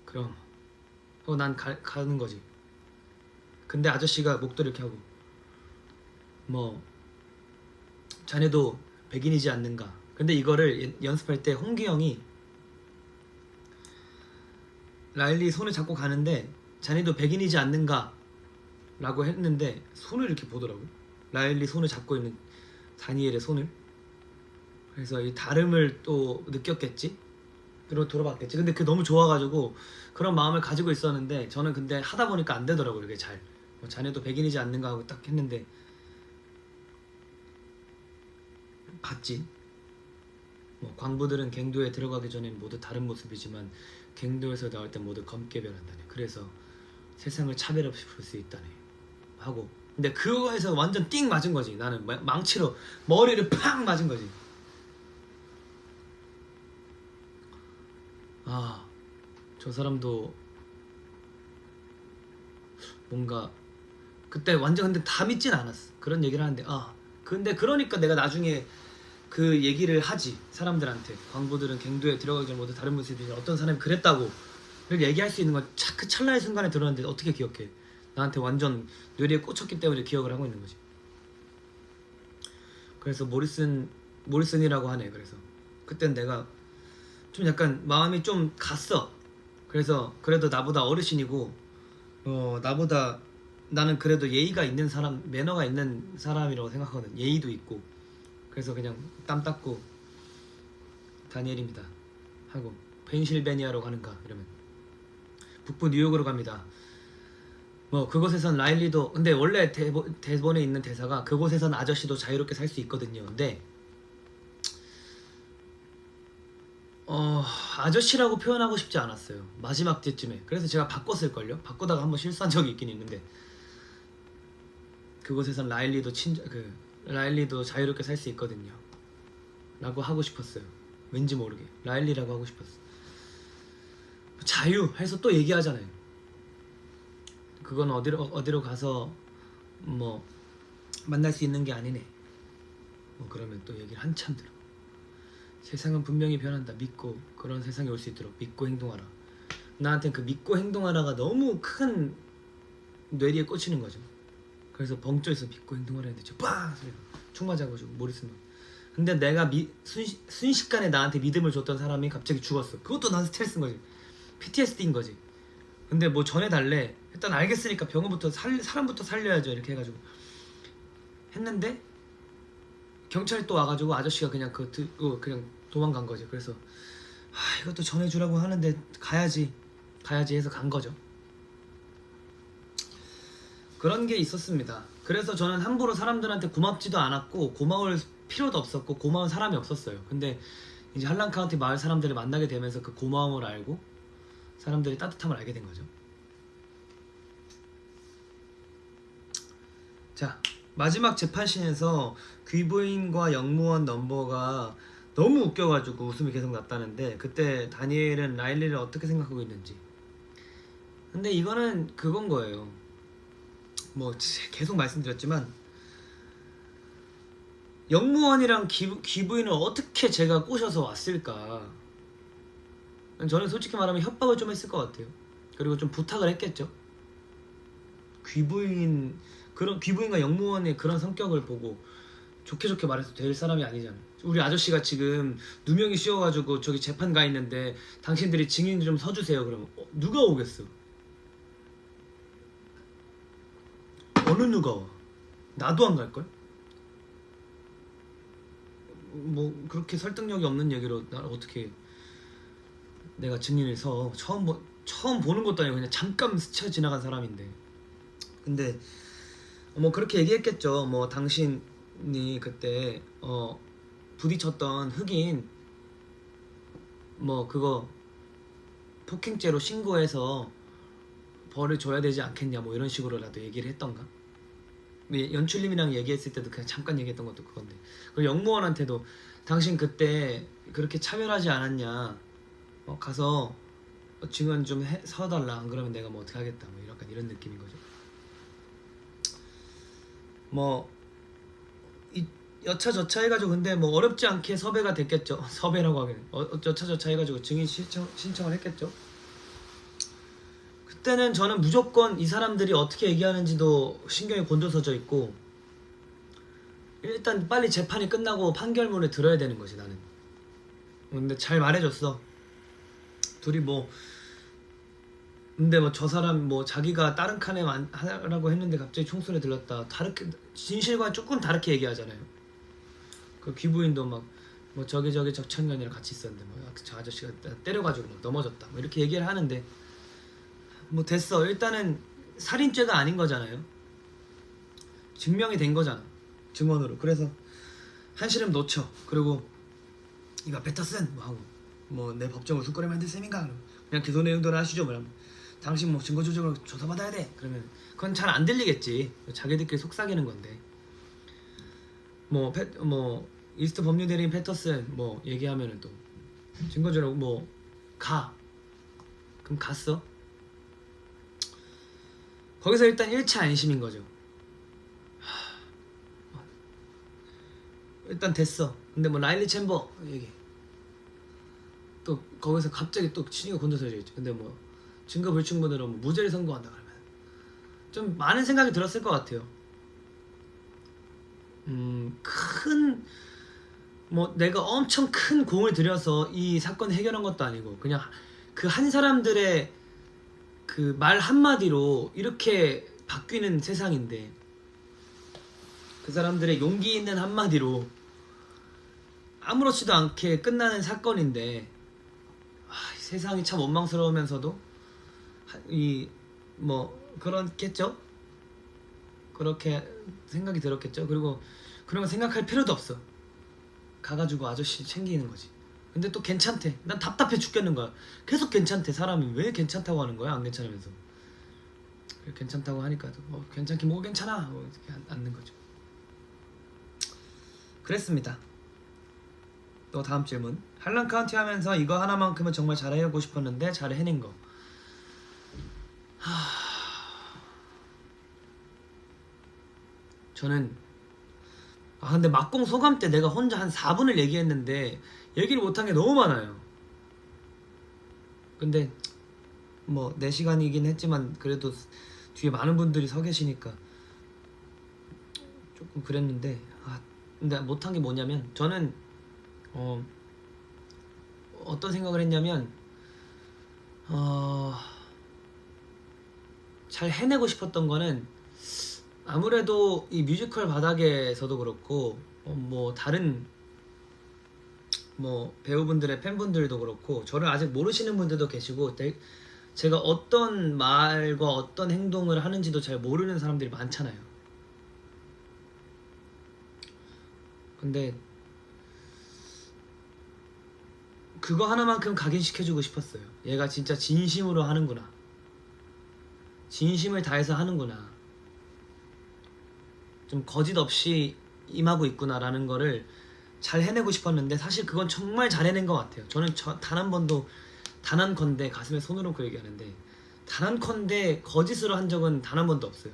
그럼 난 가는 거지. 근데 아저씨가 목도리 이렇게 하고 뭐 자네도 백인이지 않는가. 근데 이거를 연습할 때 홍기 형이 라일리 손을 잡고 가는데 자네도 백인이지 않는가 라고 했는데 손을 이렇게 보더라고. 라일리 손을 잡고 있는 다니엘의 손을. 그래서 이 다름을 또 느꼈겠지. 그리고 돌아봤겠지. 근데 그게 너무 좋아가지고 그런 마음을 가지고 있었는데 저는 근데 하다 보니까 안 되더라고. 이게 잘 뭐 자네도 백인이지 않는가 하고 딱 했는데 봤지. 뭐 광부들은 갱도에 들어가기 전엔 모두 다른 모습이지만 갱도에서 나올 땐 모두 검게 변한다네. 그래서 세상을 차별 없이 볼 수 있다네 하고. 근데 그거에서 완전 띵 맞은 거지. 나는 망치로 머리를 팍 맞은 거지. 저 사람도 뭔가 그때 완전 근데 다 믿진 않았어. 그런 얘기를 하는데 근데 그러니까 내가 나중에 그 얘기를 하지. 사람들한테 광부들은 갱도에 들어가기 전에 모두 다른 모습이지. 어떤 사람이 그랬다고 이렇게 얘기할 수 있는 건 그 찰나의 순간에 들었는데 어떻게 기억해. 나한테 완전 뇌리에 꽂혔기 때문에 기억을 하고 있는 거지. 그래서 모리슨이라고 하네. 그래서 그땐 내가 좀 약간 마음이 좀 갔어. 그래서 그래도 나보다 어르신이고 나보다 나는 그래도 예의가 있는 사람, 매너가 있는 사람이라고 생각하거든. 예의도 있고. 그래서 그냥 땀 닦고 다니엘입니다 하고 펜실베니아로 가는가 이러면 북부 뉴욕으로 갑니다. 뭐 그곳에선 라일리도, 근데 원래 대본에 있는 대사가 그곳에선 아저씨도 자유롭게 살 수 있거든요. 근데 아저씨라고 표현하고 싶지 않았어요, 마지막 때쯤에. 그래서 제가 바꿨을걸요. 바꾸다가 한번 실수한 적이 있긴 있는데, 그곳에선 라일리도 자유롭게 살 수 있거든요 라고 하고 싶었어요. 왠지 모르게 라일리라고 하고 싶었어. 자유 해서 또 얘기하잖아요. 그건 어디로 가서 뭐 만날 수 있는 게 아니네. 뭐 그러면 또 얘기를 한참 들어. 세상은 분명히 변한다. 믿고, 그런 세상이 올 수 있도록 믿고 행동하라. 나한텐 그 믿고 행동하라가 너무 큰 뇌리에 꽂히는 거죠. 그래서 벙쪄서 믿고 행동하라 했는데 저 빵! 총 맞아가지고 머리 쓰면. 근데 내가 순식간에 나한테 믿음을 줬던 사람이 갑자기 죽었어. 그것도 난 스트레스인 거지. PTSD인 거지. 근데 뭐 전해달래. 일단 알겠으니까 병원부터 사람부터 살려야죠 이렇게 해가지고 했는데, 경찰이 또 와가지고 아저씨가 그냥 그냥 도망간 거지. 그래서 이것도 전해주라고 하는데 가야지 해서 간 거죠. 그런 게 있었습니다. 그래서 저는 함부로 사람들한테 고맙지도 않았고 고마울 필요도 없었고 고마운 사람이 없었어요. 근데 이제 한란카운티 마을 사람들을 만나게 되면서 그 고마움을 알고 사람들의 따뜻함을 알게 된 거죠. 자, 마지막 재판씬에서 귀부인과 영무원 넘버가 너무 웃겨가지고 웃음이 계속 났다는데, 그때 다니엘은 라일리를 어떻게 생각하고 있는지. 근데 이거는 그건 거예요. 뭐 계속 말씀드렸지만 영무원이랑 귀부인을 어떻게 제가 꼬셔서 왔을까. 저는 솔직히 말하면 협박을 좀 했을 것 같아요. 그리고 좀 부탁을 했겠죠. 그런 귀부인과 영무원의 그런 성격을 보고 좋게 말해서 될 사람이 아니잖아요. 우리 아저씨가 지금 누명이 씌워가지고 저기 재판 가 있는데 당신들이 증인 좀 서주세요. 그러면 누가 오겠어? 어느 누가 와? 나도 안 갈걸? 뭐 그렇게 설득력이 없는 얘기로 나 어떻게 내가 증인을 서. 처음 보는 것도 아니고 그냥 잠깐 스쳐 지나간 사람인데. 근데 뭐 그렇게 얘기했겠죠. 뭐 당신이 그때 부딪혔던 흑인 뭐 그거 폭행죄로 신고해서 벌을 줘야 되지 않겠냐, 뭐 이런 식으로라도 얘기를 했던가. 연출님이랑 얘기했을 때도 그냥 잠깐 얘기했던 것도 그건데. 그리고 영무원한테도 당신 그때 그렇게 차별하지 않았냐, 가서 증언 좀 서달라, 안 그러면 내가 뭐 어떻게 하겠다, 뭐 약간 이런 느낌인 거죠. 뭐 여차저차 해가지고, 근데 뭐 어렵지 않게 섭외가 됐겠죠. 섭외라고 하기는 여차저차 해가지고 증인 신청을 했겠죠. 그때는 저는 무조건 이 사람들이 어떻게 얘기하는지도 신경이 곤두서져 있고, 일단 빨리 재판이 끝나고 판결문을 들어야 되는 거지 나는. 근데 잘 말해줬어. 둘이 뭐, 근데 뭐 저 사람 뭐 자기가 다른 칸에 하라고 했는데 갑자기 총소리 들렸다, 다르게 진실과 조금 다르게 얘기하잖아요. 그 귀부인도 막 뭐 저기 적천년이랑 같이 있었는데 뭐 저 아저씨가 때려가지고 막 넘어졌다, 뭐 이렇게 얘기를 하는데, 뭐 됐어. 일단은 살인죄가 아닌 거잖아요. 증명이 된 거잖아, 증언으로. 그래서 한시름 놓쳐. 그리고 이거 패터슨 뭐 하고, 뭐 내 법정을 술거리 만들 셈인가, 그러면 그냥 기소 내용대로 하시죠. 뭐라면 당신 뭐 증거 조작으로 조사받아야 돼. 그러면 그건 잘 안 들리겠지. 자기들끼리 속삭이는 건데. 뭐 이스트 법률 대리인 패터슨 뭐 얘기하면은 또 증거 조작 뭐 그럼 갔어. 거기서 일단 1차 안심인 거죠. 일단 됐어. 근데 뭐 라일리 챔버 얘기 또 거기서 갑자기 또 친이가 곤두서져 있죠. 근데 뭐 증거 불충분으로 뭐 무죄를 선고한다 그러면 좀 많은 생각이 들었을 것 같아요. 내가 엄청 큰 공을 들여서 이 사건을 해결한 것도 아니고, 그냥 그 한 사람들의 그 말 한마디로 이렇게 바뀌는 세상인데, 그 사람들의 용기 있는 한마디로 아무렇지도 않게 끝나는 사건인데, 세상이 참 원망스러우면서도 그렇겠죠? 그렇게 생각이 들었겠죠? 그리고 그런 거 생각할 필요도 없어. 가가지고 아저씨 챙기는 거지. 근데 또 괜찮대. 난 답답해 죽겠는 거야. 계속 괜찮대. 사람이 왜 괜찮다고 하는 거야? 안 괜찮으면서. 괜찮다고 하니까 괜찮긴 뭐가 괜찮아. 이렇게 앉는 거죠. 그랬습니다. 또 다음 질문. 할란 카운티 하면서 이거 하나만큼은 정말 잘해보고 싶었는데 잘 해낸 거. 저는 근데 막공 소감 때 내가 혼자 한 4분을 얘기했는데 얘기를 못한 게 너무 많아요. 근데 뭐 4시간이긴 했지만 그래도 뒤에 많은 분들이 서 계시니까 조금 그랬는데 근데 못한 게 뭐냐면 저는 어떤 생각을 했냐면 잘 해내고 싶었던 거는 아무래도 이 뮤지컬 바닥에서도 그렇고 뭐 다른 뭐 배우분들의 팬분들도 그렇고 저를 아직 모르시는 분들도 계시고 제가 어떤 말과 어떤 행동을 하는지도 잘 모르는 사람들이 많잖아요. 근데 그거 하나만큼 각인시켜주고 싶었어요. 얘가 진짜 진심으로 하는구나. 진심을 다해서 하는구나. 좀 거짓 없이 임하고 있구나라는 거를 잘 해내고 싶었는데 사실 그건 정말 잘 해낸 것 같아요. 저는 단 한 번도 단한컨대 가슴에 손을 얹고 얘기하는데 단한컨대 거짓으로 한 적은 단 한 번도 없어요.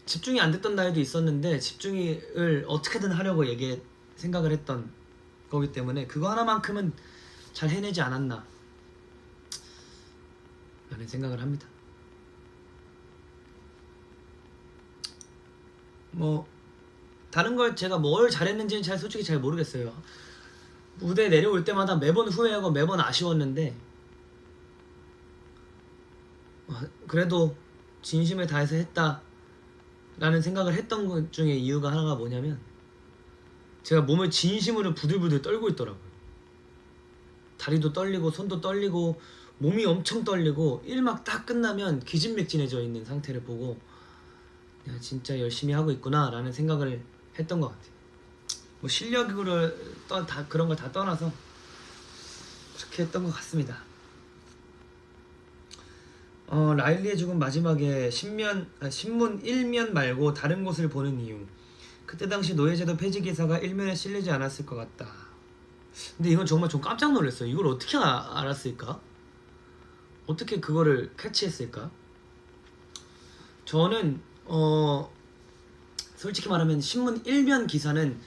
집중이 안 됐던 날도 있었는데 집중을 어떻게든 하려고 생각을 했던 거기 때문에 그거 하나만큼은 잘 해내지 않았나 라는 생각을 합니다. 뭐 다른 걸 제가 뭘 잘했는지는 솔직히 잘 모르겠어요. 무대 내려올 때마다 매번 후회하고 매번 아쉬웠는데 그래도 진심을 다해서 했다 라는 생각을 했던 것 중에 이유가 하나가 뭐냐면 제가 몸을 진심으로 부들부들 떨고 있더라고요. 다리도 떨리고 손도 떨리고 몸이 엄청 떨리고 1막 딱 끝나면 기진맥진해져 있는 상태를 보고 야 진짜 열심히 하고 있구나 라는 생각을 했던 것 같아요. 뭐 실력으로 다 그런 걸 다 떠나서 그렇게 했던 것 같습니다. 라일리의 죽음 마지막에 신문 1면 말고 다른 곳을 보는 이유. 그때 당시 노예제도 폐지 기사가 1면에 실리지 않았을 것 같다. 근데 이건 정말 좀 깜짝 놀랐어요. 이걸 어떻게 알았을까? 어떻게 그거를 캐치했을까? 저는 솔직히 말하면 신문 1면 기사는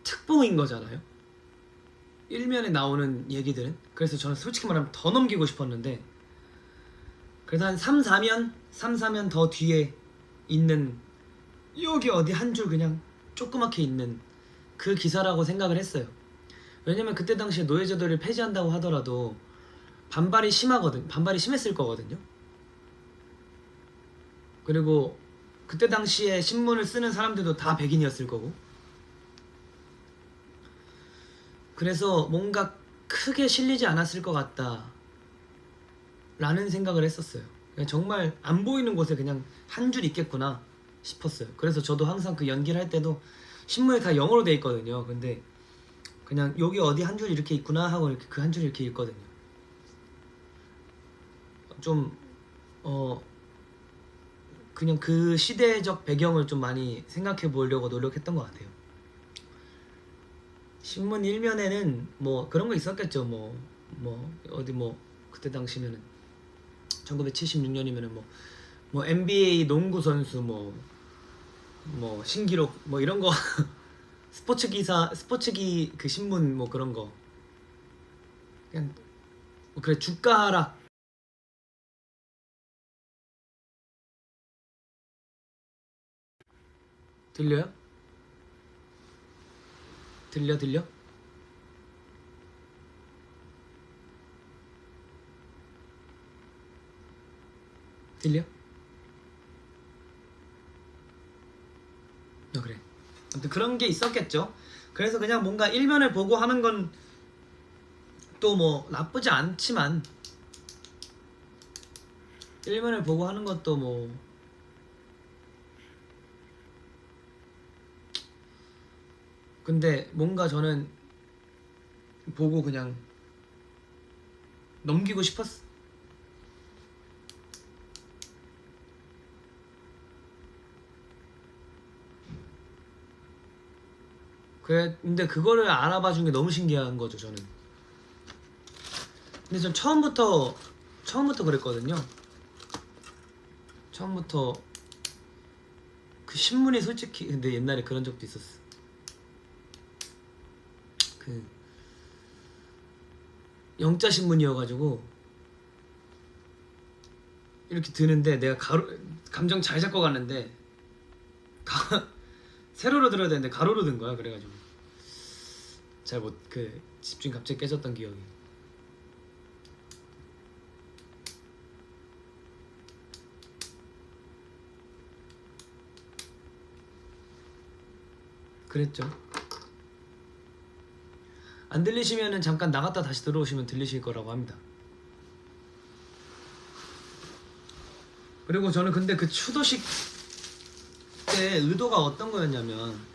특보인 거잖아요. 1면에 나오는 얘기들은. 그래서 저는 솔직히 말하면 더 넘기고 싶었는데 그래서 한 3, 4면 더 뒤에 있는 여기 어디 한 줄 그냥 조그맣게 있는 그 기사라고 생각을 했어요. 왜냐면 그때 당시에 노예제도를 폐지한다고 하더라도 반발이 심했을 거거든요. 그리고 그때 당시에 신문을 쓰는 사람들도 다 백인이었을 거고 그래서 뭔가 크게 실리지 않았을 것 같다 라는 생각을 했었어요. 정말 안 보이는 곳에 그냥 한 줄 있겠구나 싶었어요. 그래서 저도 항상 그 연기를 할 때도 신문에 다 영어로 돼 있거든요. 근데 그냥 여기 어디 한 줄 이렇게 있구나 하고 이렇게 그 한 줄 이렇게 읽거든요. 좀 그냥 그 시대적 배경을 좀 많이 생각해 보려고 노력했던 것 같아요. 신문 1면에는 뭐 그런 거 있었겠죠. 어디 그때 당시면은 1976년이면은 뭐 NBA 농구 선수 신기록 이런 거 스포츠기 그 신문 그런 거 그냥 그래 주가 하락 들려요? 들려? 들려? 그래. 아무튼 그런 게 있었겠죠. 그래서 그냥 뭔가 1면을 보고 하는 건 또 나쁘지 않지만 film을 보고 하는 것도 뭐 근데 뭔가 저는 보고 그냥 넘기고 싶었어. 그래, 근데 그거를 알아봐 준 게 너무 신기한 거죠, 저는. 근데 전 처음부터 그랬거든요. 처음부터 그 신문이 솔직히 근데 옛날에 그런 적도 있었어. 그 영자 신문이어가지고 이렇게 드는데 내가 감정 잘 잡고 갔는데 세로로 들어야 되는데 가로로 든 거야. 그래가지고 잘 못 그 집중 갑자기 깨졌던 기억이. 그랬죠. 안 들리시면은 잠깐 나갔다 다시 들어오시면 들리실 거라고 합니다. 그리고 저는 근데 그 추도식 때 의도가 어떤 거였냐면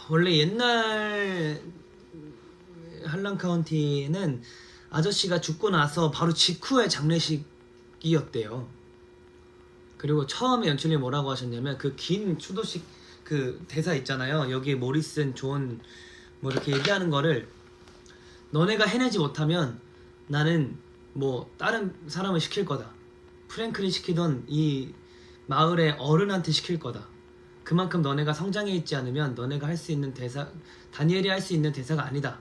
원래 옛날 한란 카운티는 아저씨가 죽고 나서 바로 직후에 장례식이었대요. 그리고 처음에 연출님이 뭐라고 하셨냐면 그 긴 추도식 그 대사 있잖아요. 여기에 모리슨, 존 뭐 이렇게 얘기하는 거를 너네가 해내지 못하면 나는 뭐 다른 사람을 시킬 거다. 프랭클이 시키던 이 마을의 어른한테 시킬 거다. 그만큼 너네가 성장해 있지 않으면 너네가 할 수 있는 대사, 다니엘이 할 수 있는 대사가 아니다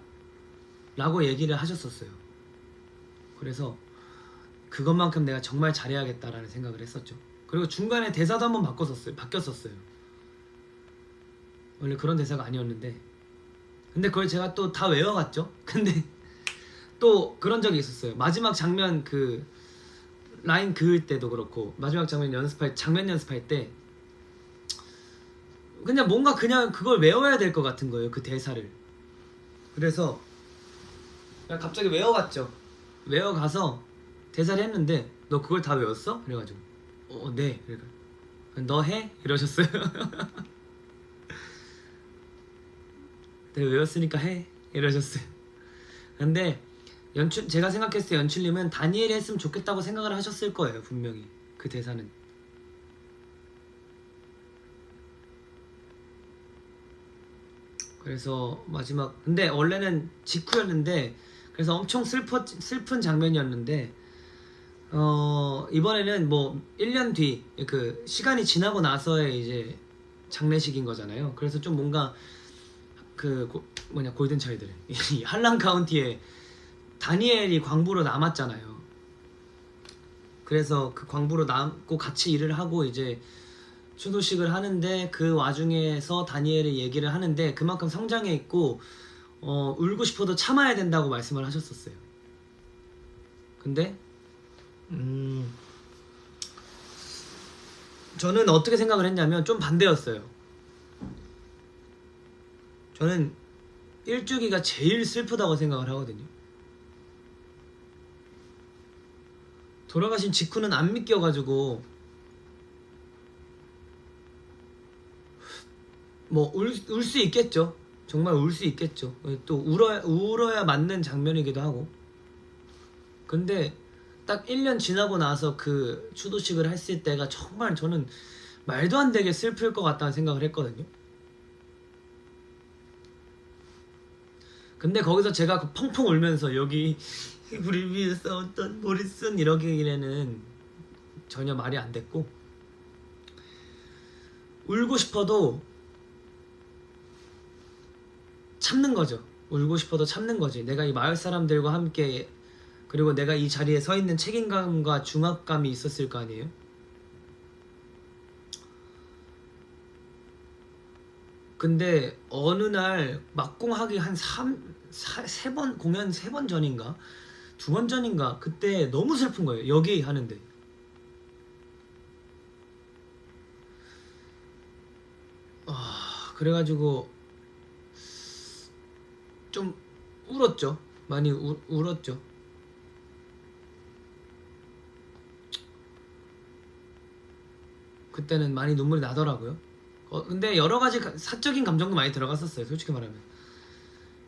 라고 얘기를 하셨었어요. 그래서 그것만큼 내가 정말 잘해야겠다라는 생각을 했었죠. 그리고 중간에 대사도 한번 바뀌었었어요. 원래 그런 대사가 아니었는데 근데 그걸 제가 또 다 외워갔죠. 근데 또 그런 적이 있었어요. 마지막 장면 그 라인 그을 때도 그렇고 마지막 장면 연습할 때 그냥 뭔가 그냥 그걸 외워야 될 것 같은 거예요. 그 대사를. 그래서 그냥 갑자기 외워갔죠. 외워가서 대사를 했는데 너 그걸 다 외웠어? 그래가지고 네. 그러니까 너 해? 이러셨어요. 내가 외웠으니까 해 이러셨어요. 근데 제가 생각했을 때 연출님은 다니엘이 했으면 좋겠다고 생각을 하셨을 거예요. 분명히 그 대사는. 그래서 마지막 근데 원래는 직후였는데 그래서 엄청 슬픈 장면이었는데 이번에는 뭐 1년 뒤 그 시간이 지나고 나서의 이제 장례식인 거잖아요. 그래서 좀 뭔가 그 골든 차일드 이 한란 카운티에 다니엘이 광부로 남았잖아요. 그래서 그 광부로 남고 같이 일을 하고 이제 추도식을 하는데 그 와중에서 다니엘이 얘기를 하는데 그만큼 성장해 있고 울고 싶어도 참아야 된다고 말씀을 하셨었어요. 근데 저는 어떻게 생각을 했냐면 좀 반대였어요. 저는 일주기가 제일 슬프다고 생각을 하거든요. 돌아가신 직후는 안 믿겨가지고 뭐 울 수 있겠죠. 정말 울 수 있겠죠. 또 울어야 맞는 장면이기도 하고. 근데 딱 1년 지나고 나서 그 추도식을 했을 때가 정말 저는 말도 안 되게 슬플 것 같다는 생각을 했거든요. 근데 거기서 제가 그 펑펑 울면서 여기 우리 위해 싸웠던 모리슨 이러기에는 전혀 말이 안 됐고 울고 싶어도 참는 거죠. 울고 싶어도 참는 거지. 내가 이 마을 사람들과 함께 그리고 내가 이 자리에 서 있는 책임감과 중압감이 있었을 거 아니에요. 근데 어느 날 막공하기 한 3번 공연 3번 전인가 2번 전인가 그때 너무 슬픈 거예요. 여기 하는데 그래가지고 좀 울었죠. 많이 울었죠. 그때는 많이 눈물이 나더라고요. 근데 여러 가지 사적인 감정도 많이 들어갔었어요. 솔직히 말하면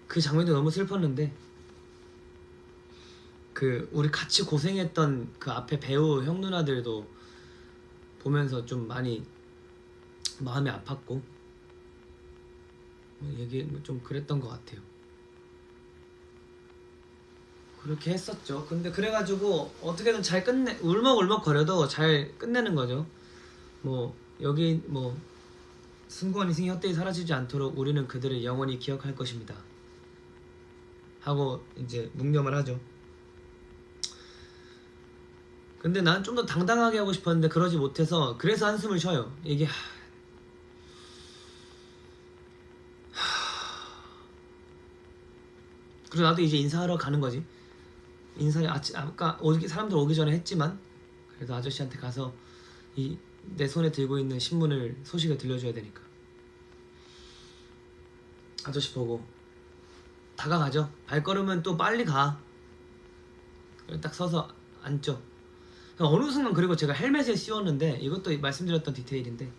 그 장면도 너무 슬펐는데 그 우리 같이 고생했던 그 앞에 배우 형 누나들도 보면서 좀 많이 마음이 아팠고 얘기 좀 그랬던 것 같아요. 그렇게 했었죠. 근데 그래가지고 어떻게든 잘 끝내 울먹울먹 거려도 잘 끝내는 거죠. 뭐 여기 뭐 승구원 이승이 헛되이 사라지지 않도록 우리는 그들을 영원히 기억할 것입니다 하고 이제 묵념을 하죠. 근데 난 좀 더 당당하게 하고 싶었는데 그러지 못해서 그래서 한숨을 쉬어요. 이게 그리고 나도 이제 인사하러 가는 거지. 인사를 아까 사람들 오기 전에 했지만 그래도 아저씨한테 가서 내 손에 들고 있는 신문을 소식을 들려줘야 되니까 아저씨 보고 다가가죠. 발걸음은 또 빨리 가. 딱 서서 앉죠. 어느 순간 그리고 제가 헬멧을 씌웠는데 이것도 말씀드렸던 디테일인데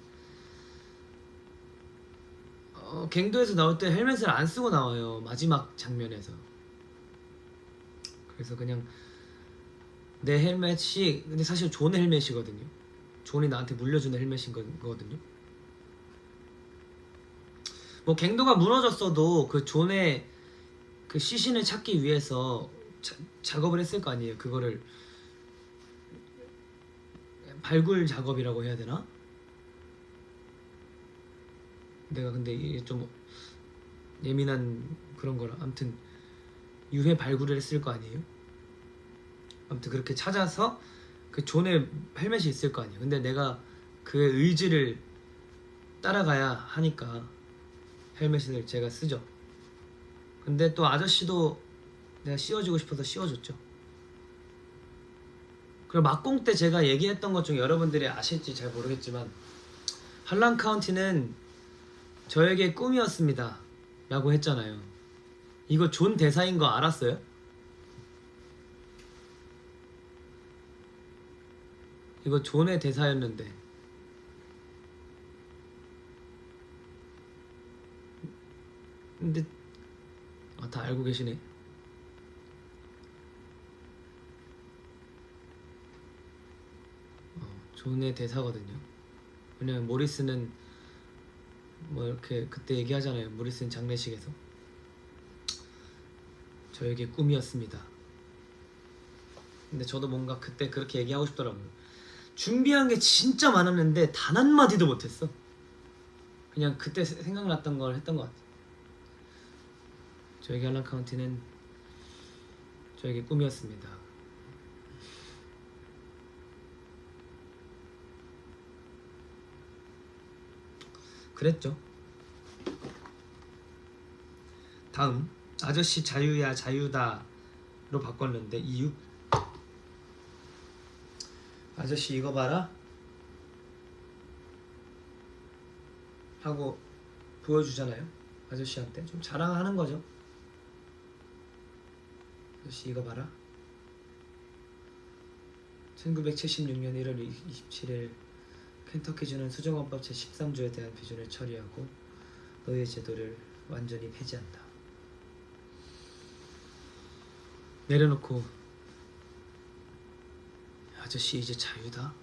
갱도에서 나올 때 헬멧을 안 쓰고 나와요. 마지막 장면에서. 그래서 그냥 내 헬멧이 근데 사실 존의 헬멧이거든요. 존이 나한테 물려주는 헬멧인 거거든요. 뭐 갱도가 무너졌어도 그 존의 그 시신을 찾기 위해서 작업을 했을 거 아니에요. 그거를 발굴 작업이라고 해야 되나? 내가 근데 이게 좀 예민한 그런 거라 아무튼 유해 발굴을 했을 거 아니에요? 아무튼 그렇게 찾아서 그 존의 헬멧이 있을 거 아니에요. 근데 내가 그의 의지를 따라가야 하니까 헬멧을 제가 쓰죠. 근데 또 아저씨도 내가 씌워주고 싶어서 씌워줬죠. 그리고 막공 때 제가 얘기했던 것 중에 여러분들이 아실지 잘 모르겠지만 할란 카운티는 저에게 꿈이었습니다 라고 했잖아요. 이거 존 대사인 거 알았어요? 이거 존의 대사였는데 근데 다 알고 계시네. 존의 대사거든요. 왜냐면 모리스는 뭐 이렇게 그때 얘기하잖아요. 모리스는 장례식에서 저에게 꿈이었습니다. 근데 저도 뭔가 그때 그렇게 얘기하고 싶더라고요. 준비한 게 진짜 많았는데 단 한마디도 못했어. 그냥 그때 생각났던 걸 했던 것 같아요. 저에게 할란 카운티는 저에게 꿈이었습니다. 그랬죠. 다음 아저씨 자유야 자유다로 바꿨는데 이유? 아저씨 이거 봐라 하고 보여주잖아요. 아저씨한테 좀 자랑하는 거죠. 아저씨 이거 봐라. 1976년 1월 27일 켄터키주는 수정헌법 제13조에 대한 비준을 처리하고 노예 제도를 완전히 폐지한다. 내려놓고 아저씨 이제 자유다.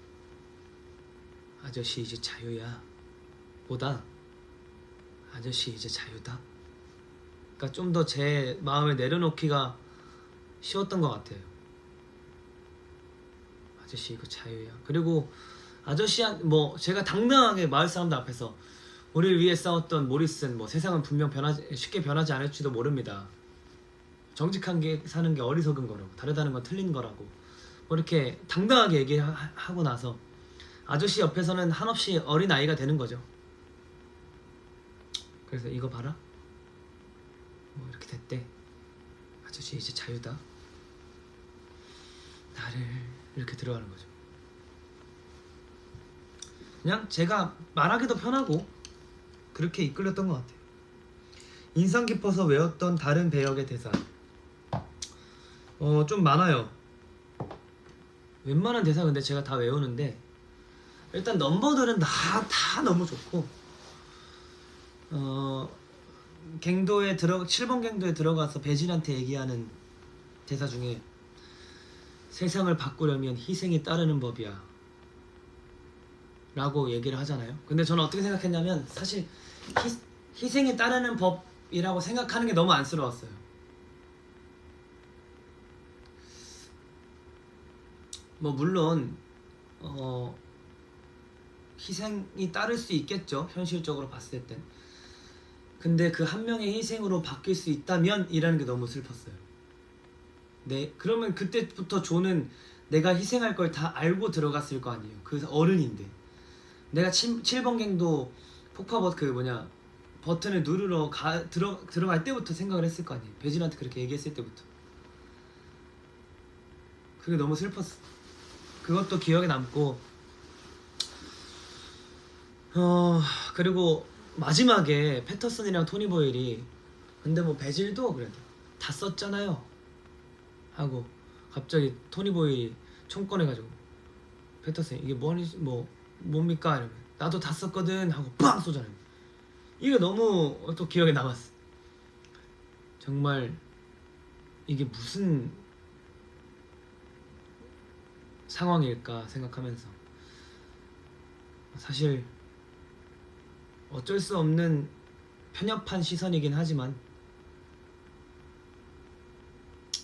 아저씨 이제 자유야. 보다 아저씨 이제 자유다. 그러니까 좀 더 제 마음을 내려놓기가 쉬웠던 것 같아요. 아저씨 이거 자유야. 그리고 아저씨한 뭐 제가 당당하게 마을 사람들 앞에서 우리를 위해 싸웠던 모리슨 뭐 세상은 분명 쉽게 변하지 않을지도 모릅니다. 정직한 게 사는 게 어리석은 거라고 다르다는 건 틀린 거라고 뭐 이렇게 당당하게 얘기하고 나서 아저씨 옆에서는 한없이 어린 아이가 되는 거죠. 그래서 이거 봐라 뭐 이렇게 됐대. 아저씨 이제 자유다. 나를 이렇게 들어가는 거죠. 그냥 제가 말하기도 편하고 그렇게 이끌렸던 것 같아요. 인상 깊어서 외웠던 다른 배역의 대사 좀 많아요. 웬만한 대사 근데 제가 다 외우는데 일단 넘버들은 다 너무 좋고, 갱도에 7번 갱도에 들어가서 배진한테 얘기하는 대사 중에 세상을 바꾸려면 희생이 따르는 법이야 라고 얘기를 하잖아요. 근데 저는 어떻게 생각했냐면, 사실 희생이 따르는 법이라고 생각하는 게 너무 안쓰러웠어요. 뭐 물론 희생이 따를 수 있겠죠, 현실적으로 봤을 땐. 근데 그 한 명의 희생으로 바뀔 수 있다면 이라는 게 너무 슬펐어요. 네, 그러면 그때부터 조는 내가 희생할 걸 다 알고 들어갔을 거 아니에요. 그 어른인데 내가 7번 갱도 폭파 버튼을 누르러 들어갈 때부터 생각을 했을 거 아니에요. 배진한테 그렇게 얘기했을 때부터. 그게 너무 슬펐어. 그것도 기억에 남고, 그리고 마지막에 패터슨이랑 토니 보일이 근데 뭐 배질도 그래도 다 썼잖아요 하고, 갑자기 토니 보일이 총 꺼내가지고 패터슨 이게 뭡니까 이러면 나도 다 썼거든 하고 빵 쏘잖아요. 이게 너무 또 기억에 남았어. 정말 이게 무슨 상황일까 생각하면서, 사실 어쩔 수 없는 편협한 시선이긴 하지만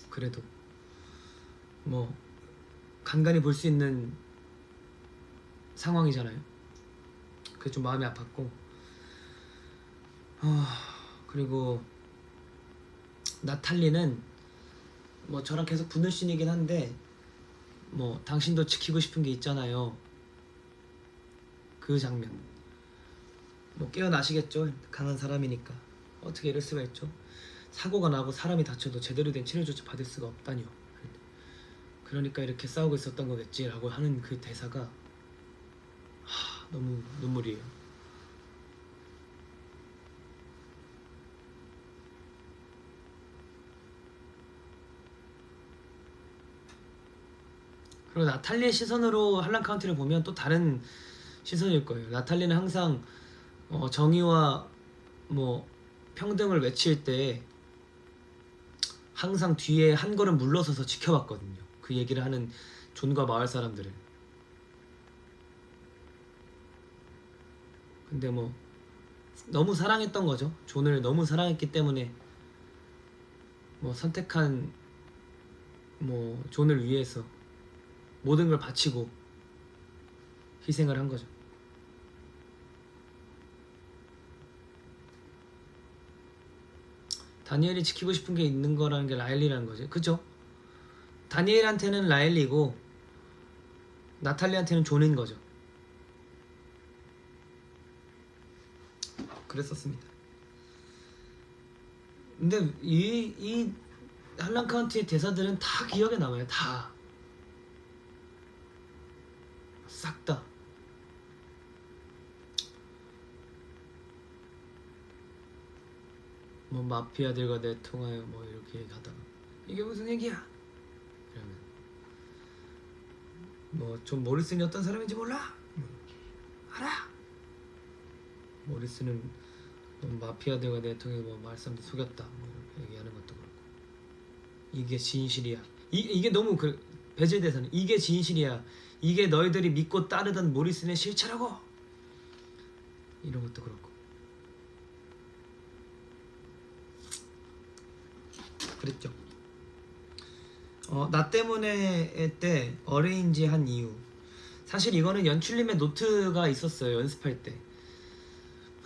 그래도 뭐 간간히 볼 수 있는 상황이잖아요. 그게 좀 마음이 아팠고, 그리고 나탈리는 뭐 저랑 계속 붙는 씬이긴 한데, 뭐 당신도 지키고 싶은 게 있잖아요. 그 장면 뭐 깨어나시겠죠. 강한 사람이니까 어떻게 이럴 수가 있죠. 사고가 나고 사람이 다쳐도 제대로 된 치료 조치 받을 수가 없다니요. 그러니까 이렇게 싸우고 있었던 거겠지 라고 하는 그 대사가 너무 눈물이에요. 그리고 나탈리의 시선으로 할란 카운티를 보면 또 다른 시선일 거예요. 나탈리는 항상 정의와 뭐 평등을 외칠 때 항상 뒤에 한 걸음 물러서서 지켜봤거든요. 그 얘기를 하는 존과 마을 사람들을. 근데 뭐 너무 사랑했던 거죠. 존을 너무 사랑했기 때문에 뭐 선택한 뭐 존을 위해서 모든 걸 바치고 희생을 한 거죠. 다니엘이 지키고 싶은 게 있는 거라는 게 라일리라는 거죠. 그죠? 다니엘한테는 라일리고 나탈리한테는 존인 거죠. 그랬었습니다. 근데 이 할란 카운티의 대사들은 다 기억에 남아요. 다. 싹 다. 뭐 마피아들과 내통하여 뭐 이렇게 가다가 이게 무슨 얘기야? 이러면 뭐 존 모리슨이 어떤 사람인지 몰라? 알아? 모리슨은 마피아들과 내통해 뭐 말썽도 속였다 뭐 이렇게 얘기하는 것도 그렇고, 이게 진실이야. 이게 너무 배제 대사는 이게 진실이야. 이게 너희들이 믿고 따르던 모리슨의 실체라고. 이런 것도 그렇고. 그랬죠. 나 때문에 때 어레인지 한 이유, 사실 이거는 연출님의 노트가 있었어요. 연습할 때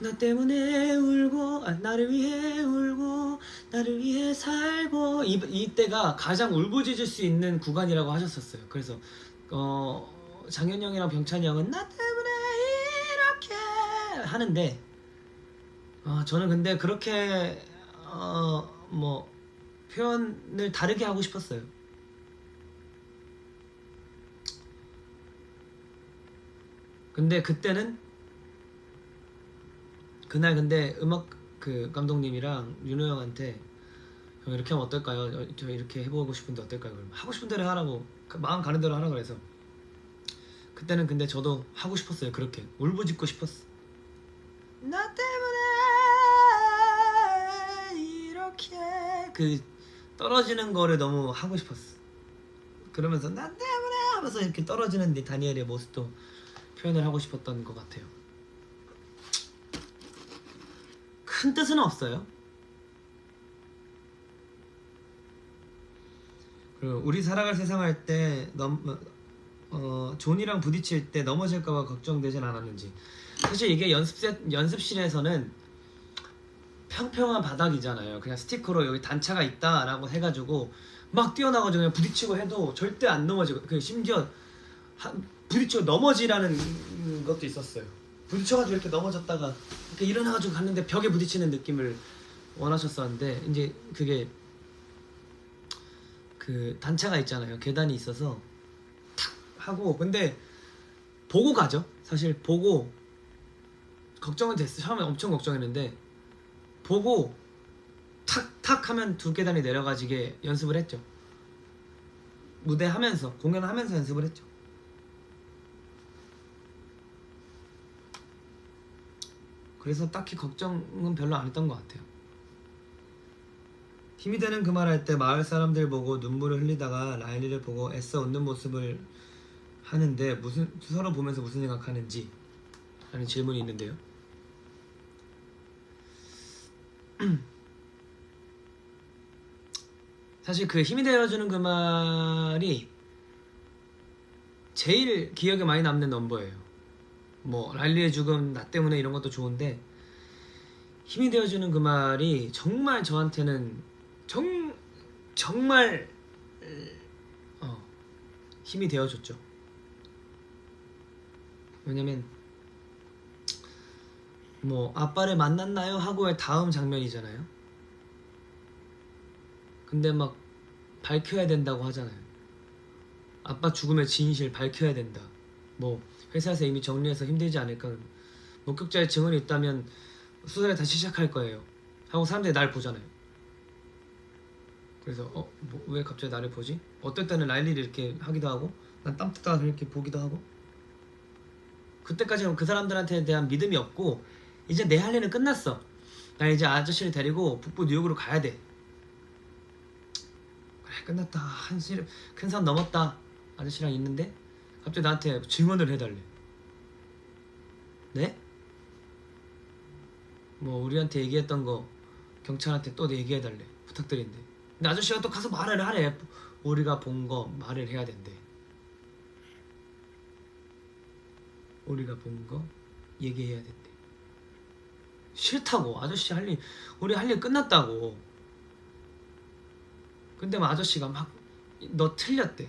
나 때문에 울고 나를 위해 울고 나를 위해 살고, 이때가 가장 울부짖을 수 있는 구간이라고 하셨었어요. 그래서 장현이 형이랑 병찬이 형은 나 때문에 이렇게 하는데, 저는 근데 그렇게 뭐 표현을 다르게 하고 싶었어요. 근데 그때는 그날 근데 음악 감독님이랑 윤호 형한테 형 이렇게 하면 어떨까요? 저 이렇게 해보고 싶은데 어떨까요? 그러면 하고 싶은 대로 하라고, 마음 가는 대로 하라고 해서 그때는 근데 저도 하고 싶었어요. 그렇게 울부짖고 싶었어. 나 때문에 이렇게 그 떨어지는 거를 너무 하고 싶었어. 그러면서 나 때문에 하면서 이렇게 떨어지는 다니엘의 모습도 표현을 하고 싶었던 것 같아요. 큰 뜻은 없어요. 그리고 우리 살아갈 세상 할 때 존이랑 부딪힐 때 넘어질까봐 걱정되진 않았는지. 사실 이게 연습실에서는 평평한 바닥이잖아요. 그냥 스티커로 여기 단차가 있다라고 해가지고 막 뛰어나가지고 그냥 부딪히고 해도 절대 안 넘어지고, 그 심지어 부딪히고 넘어지라는 것도 있었어요. 부딪혀가지고 이렇게 넘어졌다가 이렇게 일어나가지고 갔는데 벽에 부딪히는 느낌을 원하셨었는데, 이제 그게 그 단차가 있잖아요. 계단이 있어서 탁 하고, 근데 보고 가죠. 사실 보고 걱정은 됐어요. 처음에 엄청 걱정했는데 보고 탁탁 하면 2계단이 내려가지게 연습을 했죠. 무대 하면서, 공연하면서 연습을 했죠. 그래서 딱히 걱정은 별로 안 했던 것 같아요. 힘이 되는 그 말 할 때 마을 사람들 보고 눈물을 흘리다가 라일리를 보고 애써 웃는 모습을 하는데 서로 보면서 무슨 생각하는지 라는 질문이 있는데요. 사실 그 힘이 되어주는 그 말이 제일 기억에 많이 남는 넘버예요. 뭐 라일리의 죽음, 나 때문에 이런 것도 좋은데, 힘이 되어주는 그 말이 정말 저한테는 정말 힘이 되어줬죠. 왜냐면 뭐 아빠를 만났나요? 하고의 다음 장면이잖아요. 근데 막 밝혀야 된다고 하잖아요. 아빠 죽음의 진실 밝혀야 된다. 뭐 회사에서 이미 정리해서 힘들지 않을까, 목격자의 증언이 있다면 수사를 다시 시작할 거예요 하고 사람들이 날 보잖아요. 그래서 왜 갑자기 나를 보지? 어떨 때는 라일리를 이렇게 하기도 하고, 난 땀뜯다가 이렇게 보기도 하고. 그때까지는 그 사람들한테 대한 믿음이 없고, 이제 내 할 일은 끝났어. 나 이제 아저씨를 데리고 북부 뉴욕으로 가야 돼. 그래, 끝났다. 큰 산 넘었다. 아저씨랑 있는데 갑자기 나한테 증언을 해달래. 네? 뭐 우리한테 얘기했던 거 경찰한테 또 얘기해달래. 부탁드린대. 근데 아저씨가 또 가서 말을 하래. 우리가 본 거 말을 해야 된대. 우리가 본 거 얘기해야 된대. 싫다고. 아저씨 우리 할 일 끝났다고. 근데 막 아저씨가 막 너 틀렸대.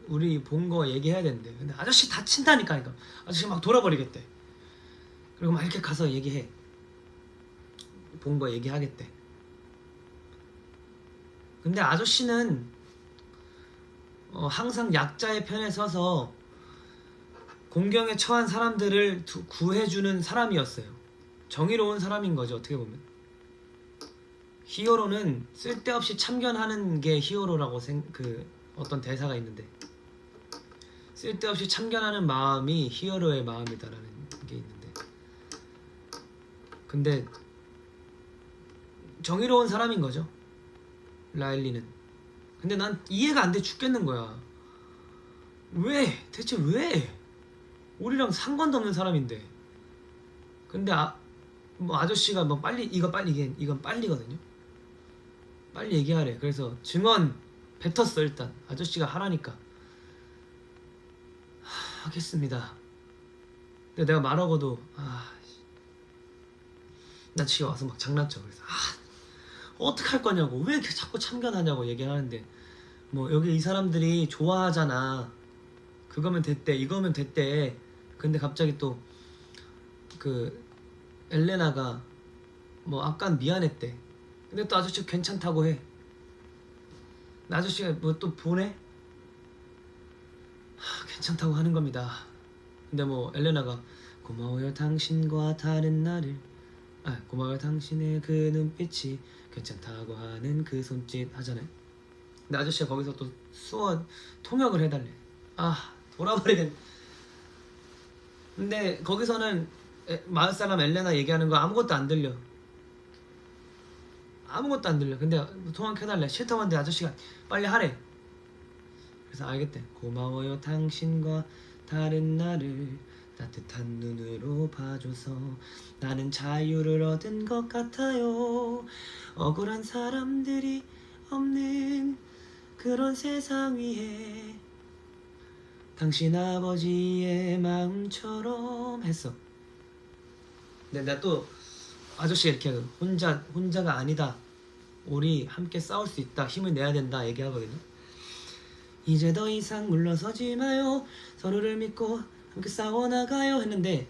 우리 본 거 얘기해야 된대. 근데 아저씨 다친다니까. 그러니까 아저씨 막 돌아버리겠대. 그리고 막 이렇게 가서 얘기해. 본 거 얘기하겠대. 근데 아저씨는 항상 약자의 편에 서서 공경에 처한 사람들을 구해주는 사람이었어요. 정의로운 사람인 거죠, 어떻게 보면. 히어로는 쓸데없이 참견하는 게 히어로라고 어떤 대사가 있는데, 쓸데없이 참견하는 마음이 히어로의 마음이다라는 게 있는데, 근데 정의로운 사람인 거죠, 라일리는. 근데 난 이해가 안 돼 죽겠는 거야. 대체 왜? 우리랑 상관도 없는 사람인데. 근데 뭐 아저씨가 뭐 이건 빨리거든요. 빨리 얘기하래. 그래서 증언 뱉었어. 일단 아저씨가 하라니까 하겠습니다. 근데 내가 말하고도 나 집에 와서 막 장난쳐. 그래서 어떡할 거냐고, 왜 이렇게 자꾸 참견하냐고 얘기하는데, 뭐 여기 이 사람들이 좋아하잖아. 그거면 됐대, 이거면 됐대. 근데 갑자기 또 그 엘레나가 뭐 아깐 미안했대. 근데 또 아저씨가 괜찮다고 해. 아저씨가 뭐 또 보내? 괜찮다고 하는 겁니다. 근데 뭐 엘레나가 고마워요 당신과 다른 나를, 고마워요 당신의 그 눈빛이 괜찮다고 하는 그 손짓 하잖아요. 근데 아저씨가 거기서 또 수어 통역을 해달래. 아 돌아버리겠네. 근데 거기서는 마을 사람 엘레나 얘기하는 거 아무것도 안 들려. 아무것도 안 들려. 근데 통역해달래. 싫다고 하는데 아저씨가 빨리 하래. 그래서 알겠대. 고마워요 당신과 다른 나를 따뜻한 눈으로 봐줘서 나는 자유를 얻은 것 같아요. 억울한 사람들이 없는 그런 세상 위에 당신 아버지의 마음처럼 했어. 근데 내가 또 아저씨가 이렇게 혼자가 아니다. 우리 함께 싸울 수 있다. 힘을 내야 된다 얘기하거든요. 이제 더 이상 물러서지 마요. 서로를 믿고 함께 싸워나가요 했는데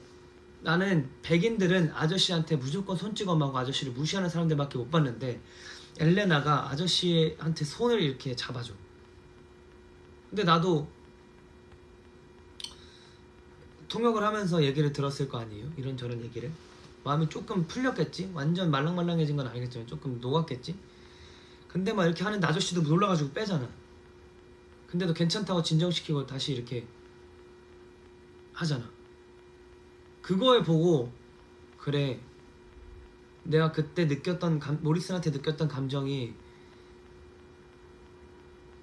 나는 백인들은 아저씨한테 무조건 손찌검하고 아저씨를 무시하는 사람들밖에 못 봤는데 엘레나가 아저씨한테 손을 이렇게 잡아줘. 근데 나도 통역을 하면서 얘기를 들었을 거 아니에요? 이런저런 얘기를. 마음이 조금 풀렸겠지? 완전 말랑말랑해진 건 아니겠지만 조금 녹았겠지? 근데 막 이렇게 하는데 아저씨도 놀라가지고 빼잖아. 근데도 괜찮다고 진정시키고 다시 이렇게 하잖아. 그거에 보고 그래 내가 그때 느꼈던 모리슨한테 느꼈던 감정이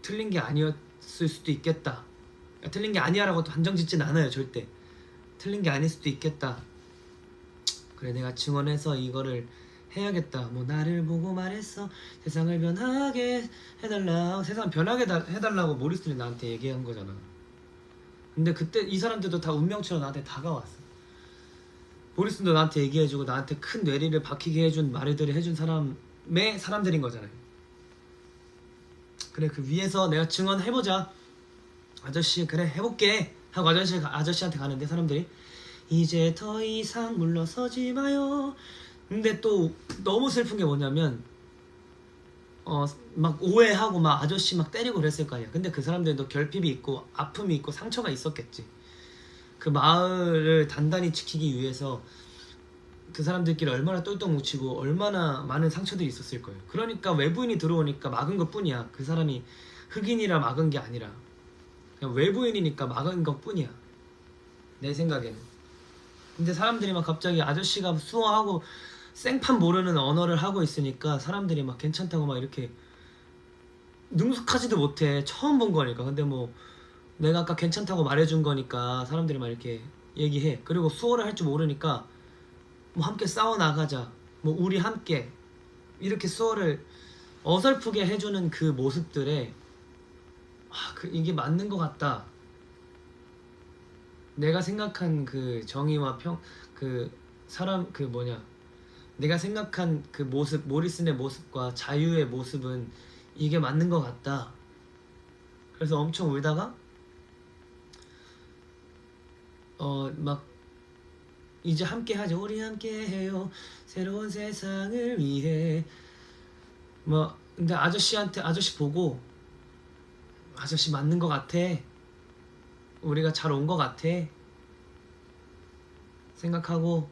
틀린 게 아니었을 수도 있겠다. 틀린 게 아니야라고 단정 짓진 않아요. 절대 틀린 게 아닐 수도 있겠다. 그래 내가 증언해서 이거를 해야겠다. 뭐 나를 보고 말했어. 세상을 변하게 해달라. 세상 변하게 해달라고 모리슨이 나한테 얘기한 거잖아. 근데 그때 이 사람들도 다 운명처럼 나한테 다가왔어. 모리슨도 나한테 얘기해주고 나한테 큰 뇌리를 박히게 해준 말들을 해준 사람들인 거잖아요. 그래 그 위에서 내가 증언해보자. 아저씨 그래 해볼게 하고 아저씨한테 가는데 사람들이 이제 더 이상 물러서지 마요. 근데 또 너무 슬픈 게 뭐냐면 막 오해하고 막 아저씨 막 때리고 그랬을 거 아니야. 근데 그 사람들도 결핍이 있고 아픔이 있고 상처가 있었겠지. 그 마을을 단단히 지키기 위해서 그 사람들끼리 얼마나 똘똘 뭉치고 얼마나 많은 상처들이 있었을 거예요. 그러니까 외부인이 들어오니까 막은 것 뿐이야. 그 사람이 흑인이라 막은 게 아니라 그냥 외부인이니까 막은 것 뿐이야. 내 생각에는. 근데 사람들이 막 갑자기 아저씨가 수어하고 생판 모르는 언어를 하고 있으니까 사람들이 막 괜찮다고 막 이렇게 능숙하지도 못해. 처음 본 거니까. 근데 뭐 내가 아까 괜찮다고 말해준 거니까 사람들이 막 이렇게 얘기해. 그리고 수어를 할 줄 모르니까 뭐 함께 싸워 나가자. 뭐 우리 함께 이렇게 수어를 어설프게 해주는 그 모습들에 이게 맞는 것 같다. 내가 생각한 그 정의와 내가 생각한 그 모습, 모리슨의 모습과 자유의 모습은 이게 맞는 것 같다. 그래서 엄청 울다가 막 이제 함께 하죠. 우리 함께 해요. 새로운 세상을 위해. 뭐 근데 아저씨 보고 아저씨 맞는 것 같아. 우리가 잘 온 것 같아. 생각하고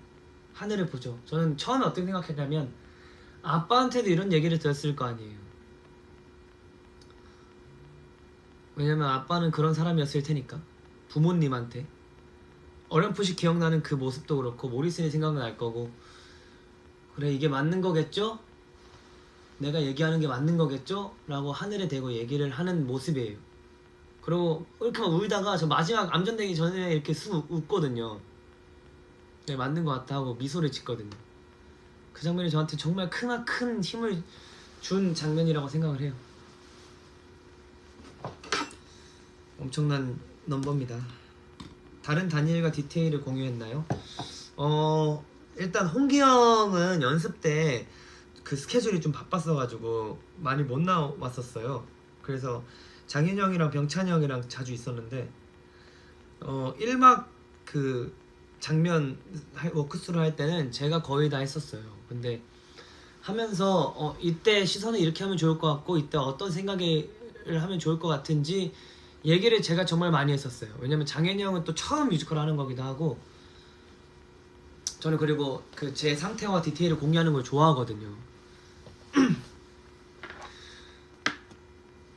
하늘을 보죠. 저는 처음에 어떻게 생각했냐면 아빠한테도 이런 얘기를 들었을 거 아니에요. 왜냐면 아빠는 그런 사람이었을 테니까. 부모님한테 어렴풋이 기억나는 그 모습도 그렇고 모리슨이 생각날 거고 그래 이게 맞는 거겠죠? 내가 얘기하는 게 맞는 거겠죠? 라고 하늘에 대고 얘기를 하는 모습이에요. 그리고 이렇게 막 울다가 저 마지막 암전되기 전에 이렇게 쑥 웃거든요. 네, 맞는 것 같다 하고 미소를 짓거든요. 그 장면이 저한테 정말 큰 힘을 준 장면이라고 생각을 해요. 엄청난 넘버입니다. 다른 다니엘과 디테일을 공유했나요? 일단 홍기 형은 연습 때 그 스케줄이 좀 바빴어가지고 많이 못 나왔었어요. 그래서 장인 형이랑 병찬이 형이랑 자주 있었는데 1막 그 장면 워크스루 할 때는 제가 거의 다 했었어요. 근데 하면서 이때 시선을 이렇게 하면 좋을 것 같고 이때 어떤 생각을 하면 좋을 것 같은지 얘기를 제가 정말 많이 했었어요. 왜냐면 장현이 형은 또 처음 뮤지컬 하는 거기도 하고 저는 그리고 그 제 상태와 디테일을 공유하는 걸 좋아하거든요.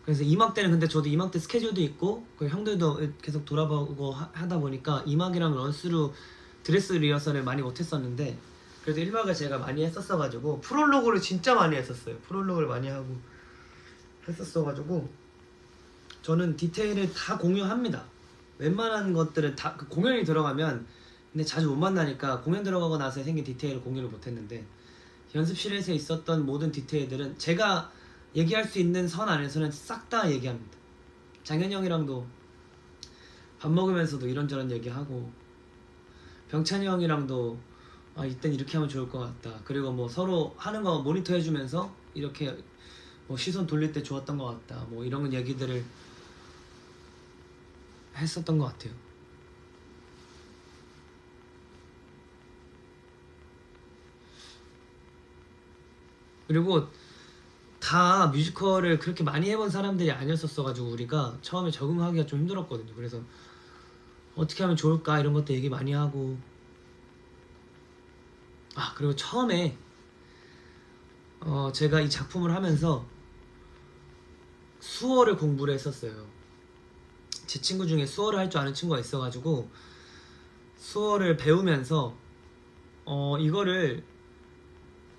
그래서 2막 때는 근데 저도 2막 때 스케줄도 있고 그 형들도 계속 돌아보고 하다 보니까 2막이랑 런스루 드레스 리허설을 많이 못했었는데 그래도 1막을 제가 많이 했었어가지고 프롤로그를 진짜 많이 했었어요. 프롤로그를 많이 하고 했었어가지고 저는 디테일을 다 공유합니다. 웬만한 것들은 다 공연이 들어가면 근데 자주 못 만나니까 공연 들어가고 나서 생긴 디테일을 공유를 못했는데 연습실에서 있었던 모든 디테일들은 제가 얘기할 수 있는 선 안에서는 싹 다 얘기합니다. 장현이 형이랑도 밥 먹으면서도 이런저런 얘기하고 병찬이 형이랑도 이땐 이렇게 하면 좋을 것 같다. 그리고 뭐 서로 하는 거 모니터 해주면서 이렇게 뭐 시선 돌릴 때 좋았던 것 같다. 뭐 이런 얘기들을 했었던 것 같아요. 그리고 다 뮤지컬을 그렇게 많이 해본 사람들이 아니었었어가지고 우리가 처음에 적응하기가 좀 힘들었거든요. 그래서 어떻게 하면 좋을까 이런 것도 얘기 많이 하고 그리고 처음에 제가 이 작품을 하면서 수어를 공부를 했었어요. 제 친구 중에 수어를 할 줄 아는 친구가 있어가지고 수어를 배우면서 이거를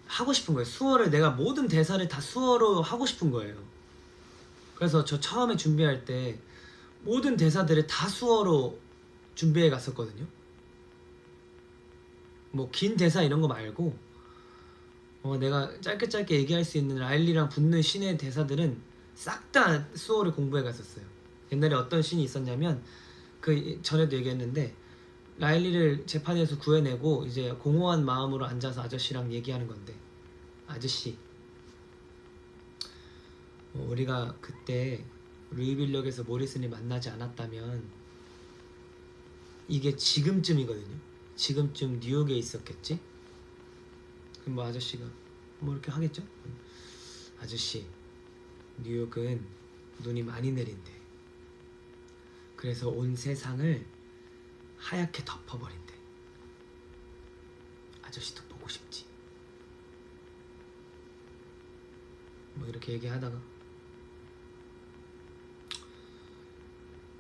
하고 싶은 거예요. 수어를 내가 모든 대사를 다 수어로 하고 싶은 거예요. 그래서 저 처음에 준비할 때 모든 대사들을 다 수어로 준비해 갔었거든요. 뭐 긴 대사 이런 거 말고 내가 짧게 얘기할 수 있는 라일리랑 붙는 씬의 대사들은 싹 다 수어를 공부해 갔었어요. 옛날에 어떤 씬이 있었냐면 그 전에도 얘기했는데 라일리를 재판에서 구해내고 이제 공허한 마음으로 앉아서 아저씨랑 얘기하는 건데 아저씨 우리가 그때 루이빌역에서 모리슨을 만나지 않았다면 이게 지금쯤이거든요. 지금쯤 뉴욕에 있었겠지? 그럼 뭐 아저씨가 뭐 이렇게 하겠죠? 아저씨 뉴욕은 눈이 많이 내린대. 그래서 온 세상을 하얗게 덮어버린대. 아저씨도 보고 싶지? 뭐 이렇게 얘기하다가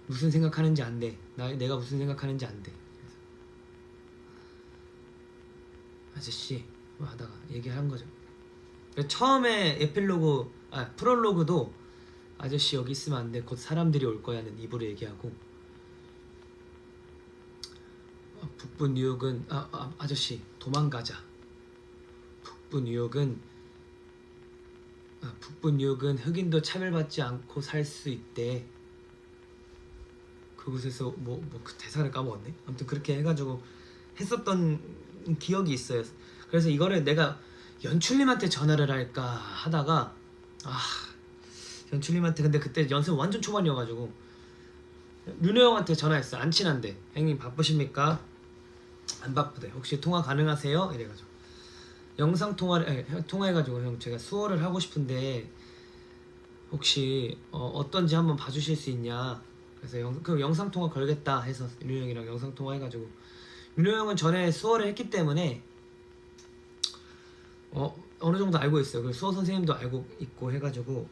무슨 생각하는지 안 돼. 내가 무슨 생각하는지 안 돼. 아저씨 뭐 하다가 얘기한 거죠. 처음에 에필로그 프롤로그도 아저씨 여기 있으면 안 돼. 곧 사람들이 올 거야는 입으로 얘기하고 북부 뉴욕은 아저씨 도망가자. 북부 뉴욕은 흑인도 차별받지 않고 살 수 있대. 그곳에서 그 대사를 까먹었네. 아무튼 그렇게 해가지고 했었던 기억이 있어요. 그래서 이거를 내가 연출님한테 전화를 할까 하다가 연출님한테 근데 그때 연습 완전 초반이어가지고 윤호 형한테 전화했어. 안 친한데 형님 바쁘십니까? 안 바쁘대. 혹시 통화 가능하세요? 이래가지고 영상 통화해가지고 형 제가 수어를 하고 싶은데 혹시 어떤지 한번 봐주실 수 있냐. 그래서 그 영상 통화 걸겠다 해서 윤호 형이랑 영상 통화 해가지고 윤호 형은 전에 수어를 했기 때문에 어느 정도 알고 있어요. 그 수어 선생님도 알고 있고 해가지고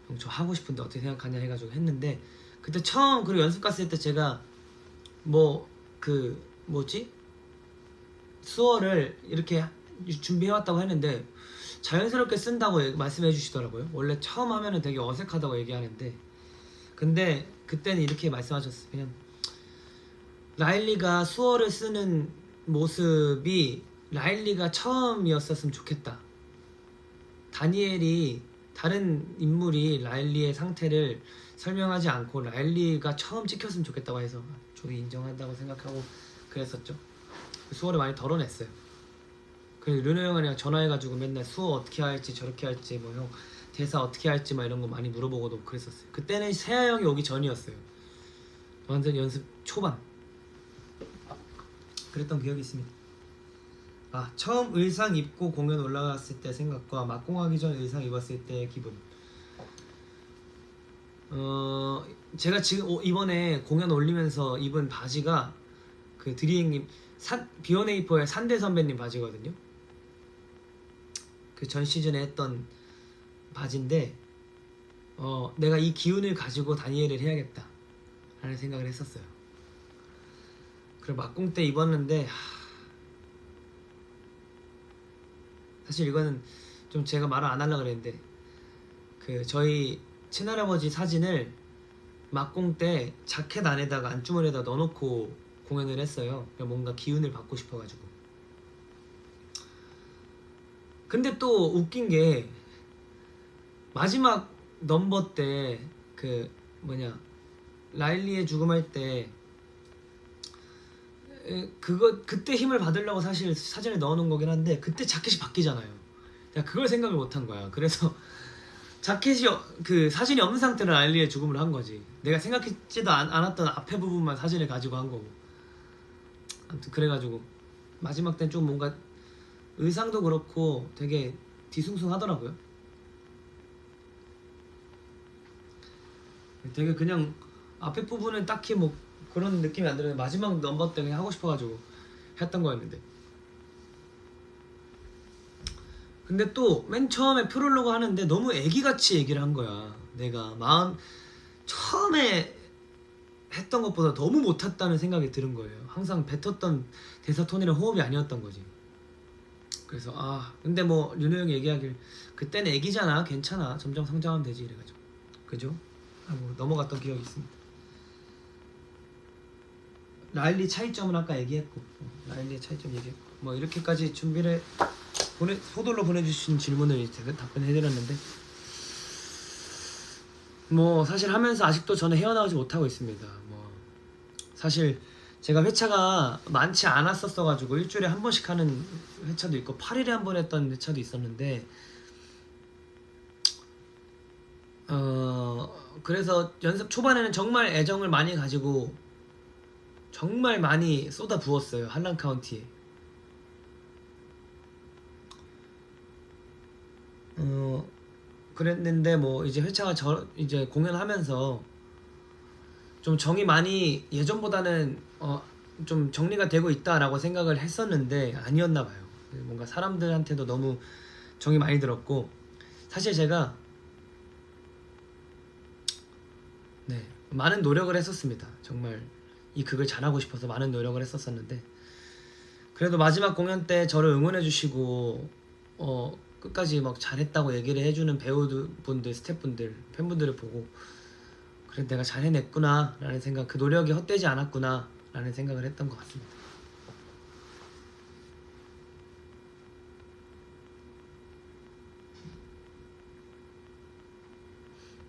형 저 하고 싶은데 어떻게 생각하냐 해가지고 했는데 그때 처음 그리고 연습 갔을 때 제가 수어를 이렇게 준비해왔다고 했는데 자연스럽게 쓴다고 말씀해 주시더라고요. 원래 처음 하면은 되게 어색하다고 얘기하는데 근데 그때는 이렇게 말씀하셨어요. 그냥 라일리가 수어를 쓰는 모습이 라일리가 처음이었었으면 좋겠다. 다른 인물이 라일리의 상태를 설명하지 않고 라일리가 처음 찍혔으면 좋겠다고 해서 저도 인정한다고 생각하고 그랬었죠. 수어를 많이 덜어냈어요. 그리고 르노 형이랑 전화해가지고 맨날 수어 어떻게 할지 저렇게 할지 뭐 형 대사 어떻게 할지 막 이런 거 많이 물어보고도 그랬었어요. 그때는 세아 형이 오기 전이었어요. 완전 연습 초반. 그랬던 기억이 있습니다. 처음 의상 입고 공연 올라갔을 때 생각과 막공하기 전 의상 입었을 때의 기분. 제가 지금 이번에 공연 올리면서 입은 바지가 그 드리잉님 비오네이퍼의 산대 선배님 바지거든요. 그 전 시즌에 했던 바지인데 내가 이 기운을 가지고 다니엘을 해야겠다 라는 생각을 했었어요. 그리고 막공 때 입었는데 사실 이거는 좀 제가 말을 안 하려고 그랬는데 그 저희 친할아버지 사진을 막공 때 자켓 안에다가 안주머니에다 넣어놓고 공연을 했어요. 뭔가 기운을 받고 싶어가지고. 근데 또 웃긴 게 마지막 넘버 때 그 뭐냐 라일리의 죽음할 때 그때 힘을 받으려고 사실 사진에 넣어놓은 거긴 한데 그때 자켓이 바뀌잖아요. 내가 그걸 생각을 못한 거야. 그래서 자켓이 그 사진이 없는 상태로 라일리의 죽음을 한 거지. 내가 생각했지도 않았던 앞에 부분만 사진을 가지고 한 거고. 아무튼 그래가지고 마지막 때는 좀 뭔가 의상도 그렇고 되게 뒤숭숭하더라고요. 되게 그냥 앞에 부분은 딱히 뭐 그런 느낌이 안 들었는데 마지막 넘버 때 그냥 하고 싶어가지고 했던 거였는데. 근데 또 맨 처음에 프롤로그 하는데 너무 애기같이 얘기를 한 거야. 내가 처음에 했던 것보다 너무 못했다는 생각이 드는 거예요. 항상 뱉었던 대사 톤이랑 호흡이 아니었던 거지. 그래서 근데 뭐 윤호 형이 얘기하길 그때는 애기잖아 괜찮아 점점 성장하면 되지 이래가지고 그죠? 하고 넘어갔던 기억이 있습니다. 라일리 차이점은 아까 얘기했고 라일리의 차이점 얘기했고 뭐 이렇게까지 준비를 소돌로 보내주신 질문을 제가 답변해드렸는데 뭐 사실 하면서 아직도 저는 헤어나오지 못하고 있습니다. 뭐 사실 제가 회차가 많지 않았었어가지고 일주일에 한 번씩 하는 회차도 있고 8일에 한 번 했던 회차도 있었는데 그래서 연습 초반에는 정말 애정을 많이 가지고 정말 많이 쏟아 부었어요. 한란 카운티에. 그랬는데 뭐 이제 회차가 이제 공연하면서 좀 정이 많이 예전보다는 좀 정리가 되고 있다라고 생각을 했었는데 아니었나 봐요. 뭔가 사람들한테도 너무 정이 많이 들었고 사실 제가 많은 노력을 했었습니다. 정말 이 극을 잘하고 싶어서 많은 노력을 했었었는데 그래도 마지막 공연 때 저를 응원해 주시고 끝까지 막 잘했다고 얘기를 해주는 배우분들, 스태프분들, 팬분들을 보고 그래 내가 잘 해냈구나 라는 생각, 그 노력이 헛되지 않았구나 라는 생각을 했던 것 같습니다.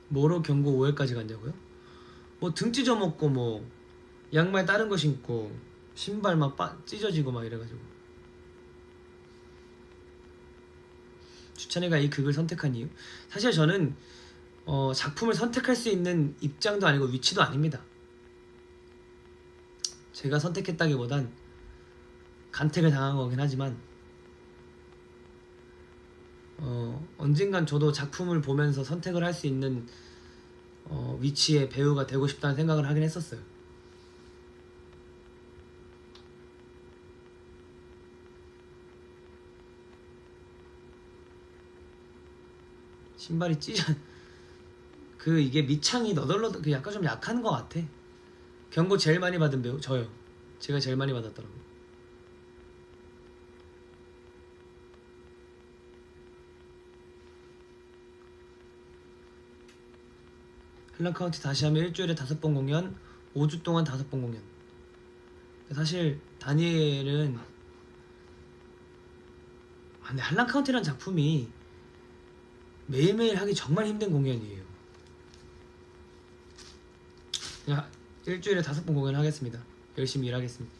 뭐로 경고 5회까지 갔냐고요? 뭐 등 찢어먹고 뭐 양말 다른 거 신고 신발 막 찢어지고 막 이래가지고. 주찬이가 이 극을 선택한 이유? 사실 저는 작품을 선택할 수 있는 입장도 아니고 위치도 아닙니다. 제가 선택했다기보단 간택을 당한 거긴 하지만 언젠간 저도 작품을 보면서 선택을 할 수 있는 위치의 배우가 되고 싶다는 생각을 하긴 했었어요. 신발이 이게 밑창이 너덜너덜 약간 좀 약한 것 같아. 경고 제일 많이 받은 배우 저요. 제가 제일 많이 받았더라고요. 한란카운티 다시 하면 일주일에 5번 공연, 5주 동안 5번 공연. 사실 다니엘은 근데 한란카운티라는 작품이 매일매일 하기 정말 힘든 공연이에요. 그냥 일주일에 5번 공연하겠습니다. 열심히 일하겠습니다.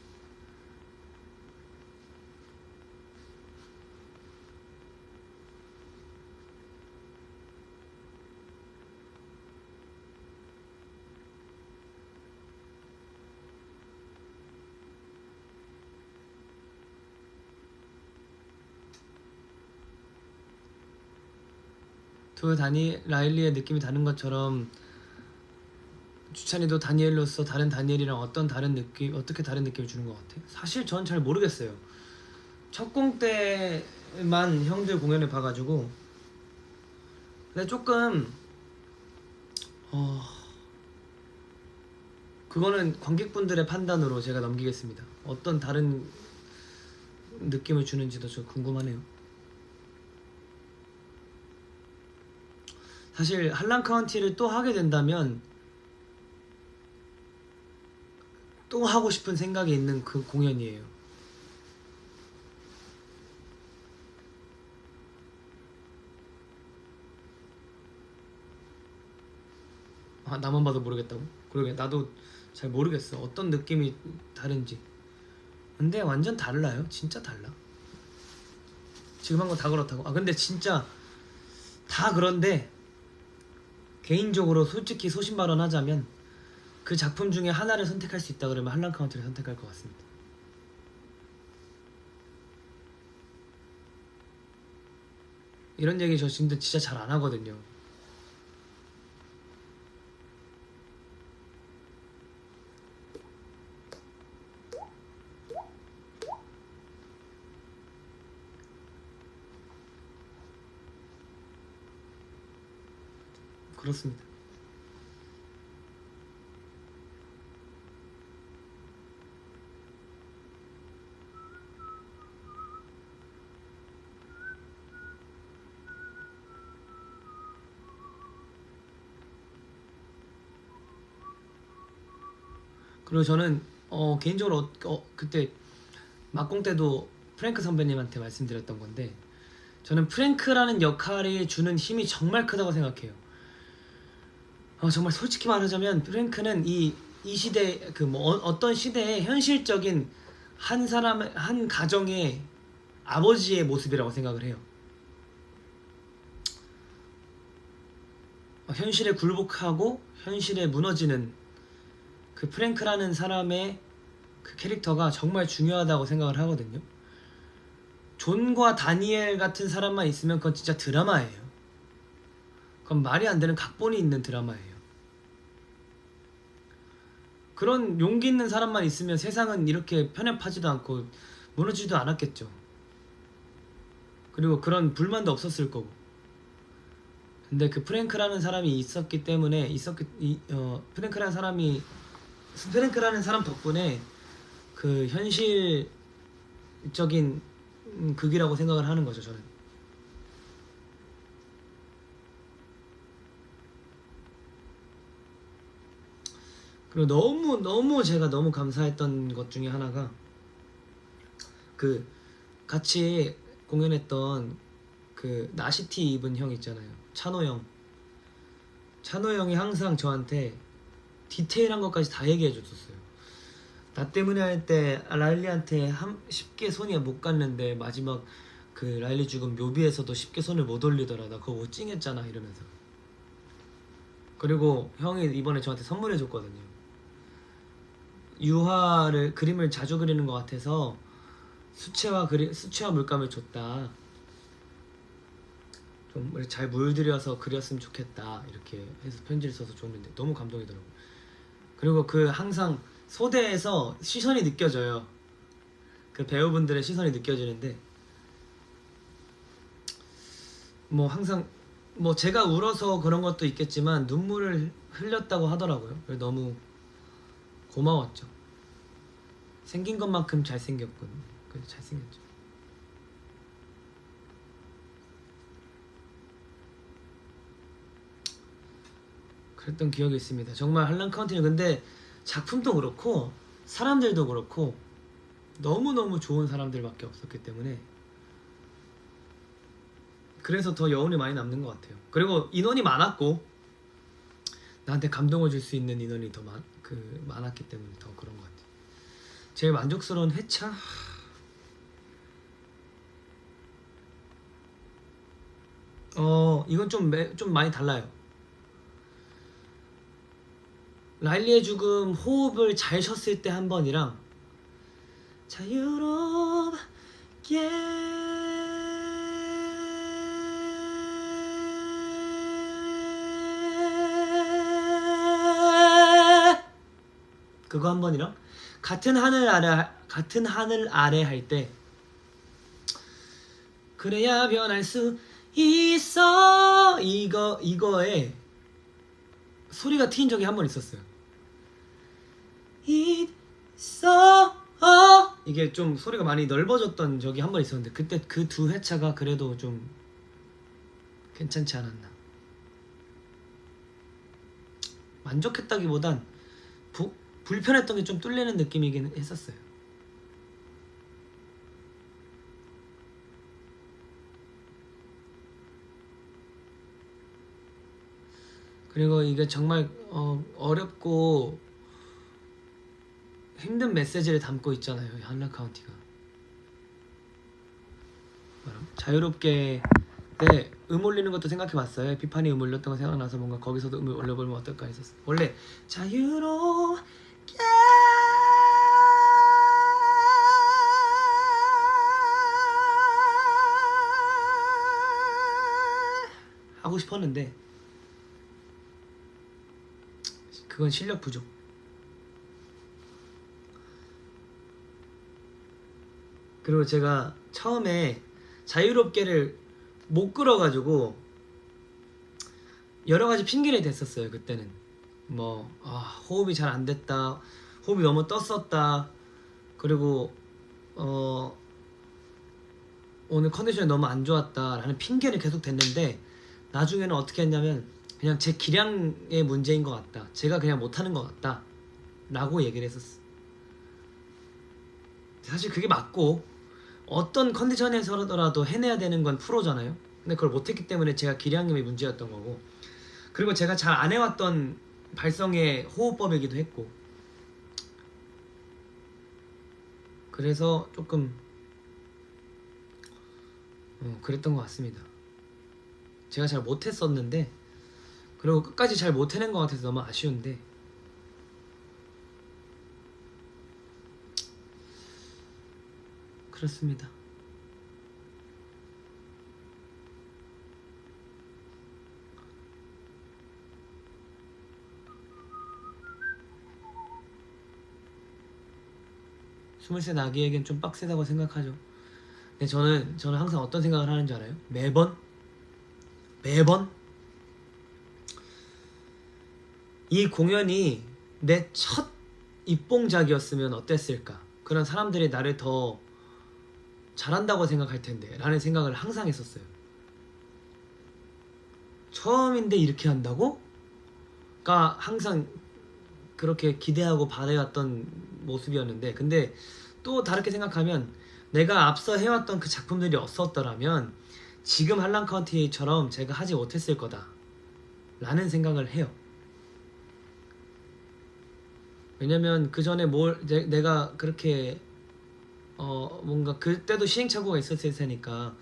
라일리의 느낌이 다른 것처럼 주찬이도 다니엘로서 다른 다니엘이랑 어떻게 다른 느낌을 주는 것 같아? 사실 전 잘 모르겠어요. 첫 공 때만 형들 공연을 봐가지고 근데 조금 그거는 관객분들의 판단으로 제가 넘기겠습니다. 어떤 다른 느낌을 주는지도 좀 궁금하네요. 사실 할란 카운티를 또 하게 된다면 또 하고 싶은 생각이 있는 그 공연이에요. 나만 봐도 모르겠다고? 그러게 나도 잘 모르겠어. 어떤 느낌이 다른지. 근데 완전 달라요. 진짜 달라. 지금 한 거 다 그렇다고. 근데 진짜 다 그런데 개인적으로 솔직히 소신발언 하자면 그 작품 중에 하나를 선택할 수 있다 그러면 할란 카운티를 선택할 것 같습니다. 이런 얘기 저 진짜 잘 안 하거든요. 그렇습니다. 그리고 저는 개인적으로 그때 막공 때도 프랭크 선배님한테 말씀드렸던 건데 저는 프랭크라는 역할이 주는 힘이 정말 크다고 생각해요. 정말 솔직히 말하자면 프랭크는 이 시대 그 뭐 어떤 시대의 현실적인 한 가정의 아버지의 모습이라고 생각을 해요. 현실에 굴복하고 현실에 무너지는 그 프랭크라는 사람의 그 캐릭터가 정말 중요하다고 생각을 하거든요. 존과 다니엘 같은 사람만 있으면 그건 진짜 드라마예요. 그건 말이 안 되는 각본이 있는 드라마예요. 그런 용기 있는 사람만 있으면 세상은 이렇게 편협하지도 않고 무너지지도 않았겠죠. 그리고 그런 불만도 없었을 거고. 근데 그 프랭크라는 사람이 있었기 때문에 프랭크라는 사람 덕분에 그 현실적인 극이라고 생각을 하는 거죠, 저는. 그리고 너무 제가 너무 감사했던 것 중에 하나가 그 같이 공연했던 그 나시티 입은 형 있잖아요. 찬호 형이 항상 저한테 디테일한 것까지 다 얘기해 줬었어요. 나 때문에 할 때 라일리한테 쉽게 손이 못 갔는데 마지막 그 라일리 죽은 묘비에서도 쉽게 손을 못 올리더라. 나 그거 못 찡했잖아 이러면서. 그리고 형이 이번에 저한테 선물해 줬거든요. 그림을 자주 그리는 것 같아서 수채화 물감을 줬다. 좀 잘 물들여서 그렸으면 좋겠다. 이렇게 해서 편지를 써서 줬는데 너무 감동이더라고요. 그리고 항상 소대에서 시선이 느껴져요. 그 배우분들의 시선이 느껴지는데 뭐 항상 뭐 제가 울어서 그런 것도 있겠지만 눈물을 흘렸다고 하더라고요. 그래서 너무 고마웠죠. 생긴 것만큼 잘생겼군. 그래서 잘생겼죠. 그랬던 기억이 있습니다. 정말 할란 카운티는 근데 작품도 그렇고 사람들도 그렇고 너무너무 좋은 사람들밖에 없었기 때문에 그래서 더 여운이 많이 남는 것 같아요. 그리고 인원이 많았고 나한테 감동을 줄 수 있는 인원이 더 많았기 때문에 더 그런 것 같아요. 제일 만족스러운 회차? 이건 좀 많이 달라요. 라일리의 죽음 호흡을 잘 쉬었을 때 한 번이랑 자유롭게 그거 한 번이랑 같은 하늘 아래 할 때 그래야 변할 수 있어 이거에 소리가 트인 적이 한 번 있었어요. 있어 이게 좀 소리가 많이 넓어졌던 적이 한 번 있었는데 그때 그 두 회차가 그래도 좀 괜찮지 않았나. 만족했다기보단 불편했던 게 좀 뚫리는 느낌이긴 했었어요. 그리고 이게 정말 어렵고 힘든 메시지를 담고 있잖아요, 한라 카운티가. 자유롭게 올리는 것도 생각해봤어요. 비판이 올렸던 거 생각나서 뭔가 거기서도 올려보면 어떨까 했었어요. 원래 자유롭게 하고 싶었는데 그건 실력 부족. 그리고 제가 처음에 자유롭게를 못 끌어가지고 여러 가지 핑계를 댔었어요. 그때는 호흡이 잘 안 됐다, 호흡이 너무 떴었다, 그리고 오늘 컨디션이 너무 안 좋았다 라는 핑계를 계속 댔는데 나중에는 어떻게 했냐면 그냥 제 기량의 문제인 것 같다, 제가 그냥 못하는 것 같다 라고 얘기를 했었어. 사실 그게 맞고 어떤 컨디션에서라도 해내야 되는 건 프로잖아요. 근데 그걸 못했기 때문에 제가 기량의 문제였던 거고, 그리고 제가 잘 안 해왔던 발성의 호흡법이기도 했고, 그래서 조금 그랬던 것 같습니다. 제가 잘 못했었는데, 그리고 끝까지 잘 못해낸 것 같아서 너무 아쉬운데, 그렇습니다. 스물세 아기에겐 좀 빡세다고 생각하죠. 근데 저는 항상 어떤 생각을 하는지 알아요? 매번 이 공연이 내 첫 입봉작이었으면 어땠을까, 그런 사람들이 나를 더 잘한다고 생각할 텐데 라는 생각을 항상 했었어요. 처음인데 이렇게 한다고? 가 항상 그렇게 기대하고 바래왔던 모습이었는데, 근데 또 다르게 생각하면 내가 앞서 해왔던 그 작품들이 없었더라면 지금 한랑 카운티처럼 제가 하지 못했을 거다 라는 생각을 해요. 왜냐면 그 전에 내가 그렇게 뭔가 그때도 시행착오가 있었을 테니까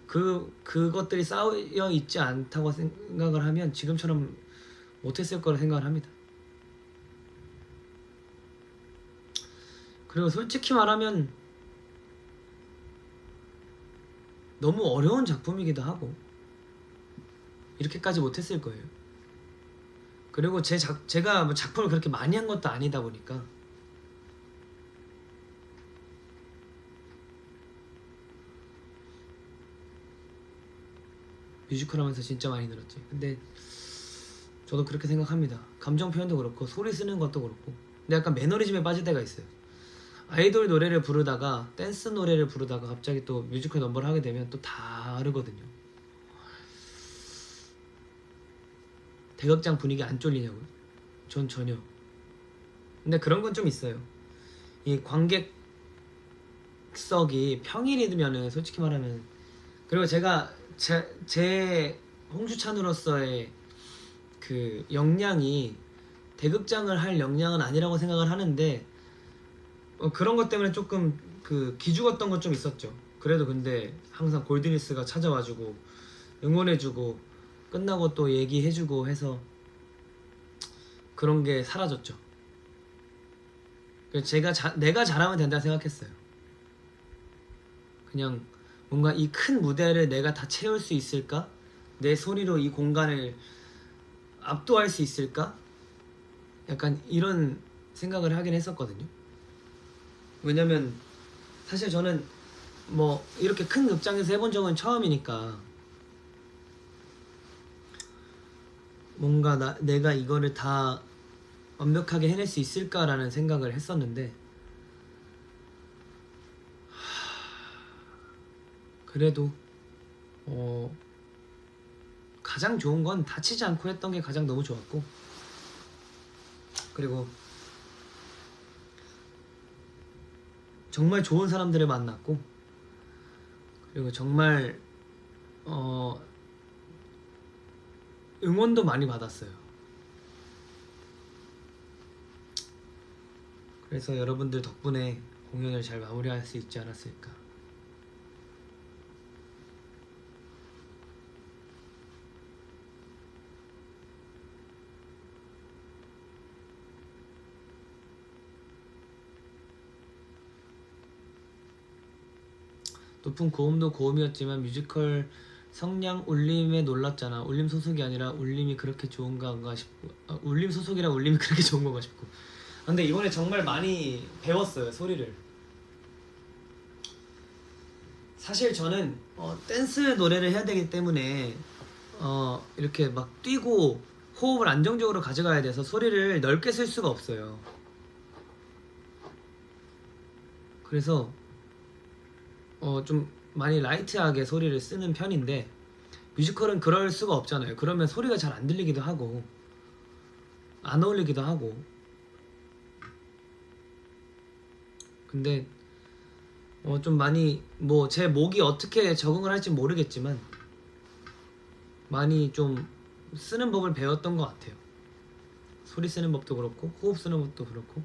그것들이 쌓여 있지 않다고 생각을 하면 지금처럼 못했을 거라 생각을 합니다. 그리고 솔직히 말하면 너무 어려운 작품이기도 하고 이렇게까지 못했을 거예요. 그리고 제가 뭐 작품을 그렇게 많이 한 것도 아니다 보니까 뮤지컬 하면서 진짜 많이 늘었지. 근데 저도 그렇게 생각합니다. 감정 표현도 그렇고 소리 쓰는 것도 그렇고. 근데 약간 매너리즘에 빠질 때가 있어요. 아이돌 노래를 부르다가 댄스 노래를 부르다가 갑자기 또 뮤지컬 넘버를 하게 되면 또 다르거든요. 대극장 분위기 안 쫄리냐고요? 전 전혀. 근데 그런 건 좀 있어요. 이 관객석이 평일이면은 솔직히 말하면, 그리고 제가 제 홍수찬으로서의 그 역량이 대극장을 할 역량은 아니라고 생각을 하는데 그런 것 때문에 조금 기죽었던 건 좀 있었죠. 그래도 근데 항상 골드니스가 찾아와주고 응원해주고 끝나고 또 얘기해주고 해서 그런 게 사라졌죠. 그래서 내가 잘하면 된다 생각했어요. 그냥 뭔가 이 큰 무대를 내가 다 채울 수 있을까? 내 소리로 이 공간을 압도할 수 있을까? 약간 이런 생각을 하긴 했었거든요. 왜냐면 사실 저는 뭐 이렇게 큰 극장에서 해본 적은 처음이니까 뭔가 내가 이거를 다 완벽하게 해낼 수 있을까라는 생각을 했었는데 그래도 가장 좋은 건 다치지 않고 했던 게 가장 너무 좋았고, 그리고 정말 좋은 사람들을 만났고, 그리고 정말 응원도 많이 받았어요. 그래서 여러분들 덕분에 공연을 잘 마무리할 수 있지 않았을까. 높은 고음도 고음이었지만 뮤지컬 성량 울림에 놀랐잖아. 울림 소속이 아니라 울림이 그렇게 좋은가 싶고, 울림 소속이라 울림이 그렇게 좋은 건가 싶고. 근데 이번에 정말 많이 배웠어요, 소리를. 사실 저는 댄스 노래를 해야 되기 때문에 이렇게 막 뛰고 호흡을 안정적으로 가져가야 돼서 소리를 넓게 쓸 수가 없어요. 그래서 좀 많이 라이트하게 소리를 쓰는 편인데, 뮤지컬은 그럴 수가 없잖아요. 그러면 소리가 잘 안 들리기도 하고 안 어울리기도 하고. 근데 좀 많이 뭐 제 목이 어떻게 적응을 할지 모르겠지만 많이 좀 쓰는 법을 배웠던 것 같아요. 소리 쓰는 법도 그렇고 호흡 쓰는 법도 그렇고.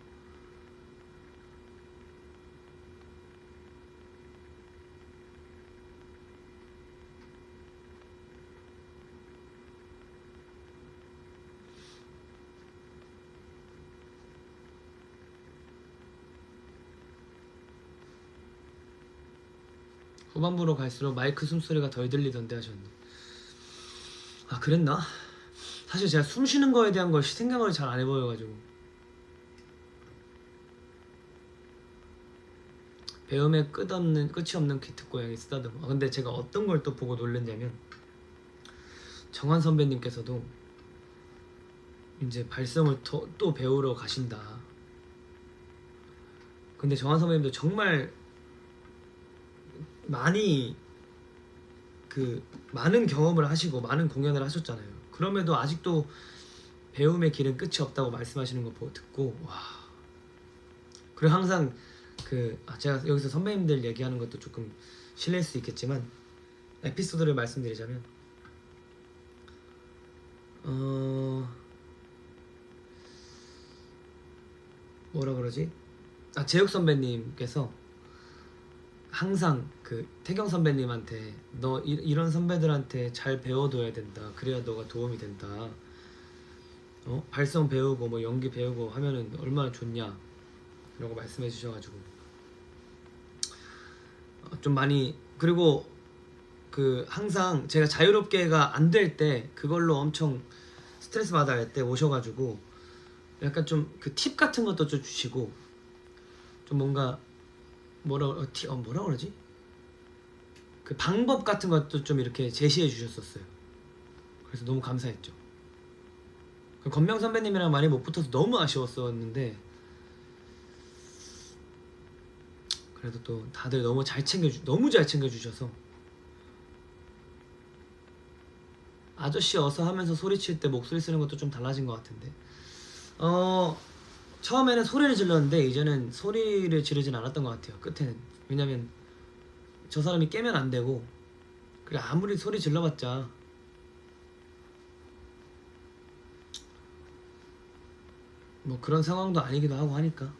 후반부로 갈수록 마이크 숨소리가 덜 들리던데 하셨는데, 아 그랬나? 사실 제가 숨 쉬는 거에 대한 걸 생각을 잘 안 해보여가지고. 배움에 끝이 없는 기특고양이 쓰다듬어. 근데 제가 어떤 걸 또 보고 놀랐냐면, 정한 선배님께서도 이제 발성을 또 배우러 가신다. 근데 정한 선배님도 정말 많은 경험을 하시고 많은 공연을 하셨잖아요. 그럼에도 아직도 배움의 길은 끝이 없다고 말씀하시는 거 듣고, 와. 그리고 항상 제가 여기서 선배님들 얘기하는 것도 조금 실례일 수 있겠지만 에피소드를 말씀드리자면, 뭐라 그러지? 재욱 선배님께서 항상 태경 선배님한테 너 이런 선배들한테 잘 배워둬야 된다. 그래야 너가 도움이 된다. 발성 배우고 뭐 연기 배우고 하면은 얼마나 좋냐 라고 말씀해 주셔가지고 좀 많이. 그리고 항상 제가 자유롭게가 안 될 때 그걸로 엄청 스트레스 받아 할 때 오셔가지고 약간 좀 팁 같은 것도 좀 주시고, 좀 뭔가 뭐라 그러지? 방법 같은 것도 좀 이렇게 제시해 주셨었어요. 그래서 너무 감사했죠. 건명 선배님이랑 많이 못 붙어서 너무 아쉬웠었는데, 그래도 또 다들 너무 잘 챙겨주셔서 아저씨 어서 하면서 소리칠 때 목소리 쓰는 것도 좀 달라진 것 같은데, 처음에는 소리를 질렀는데 이제는 소리를 지르진 않았던 것 같아요, 끝에는. 왜냐면 저 사람이 깨면 안 되고, 그리고 아무리 소리 질러봤자 뭐 그런 상황도 아니기도 하고 하니까.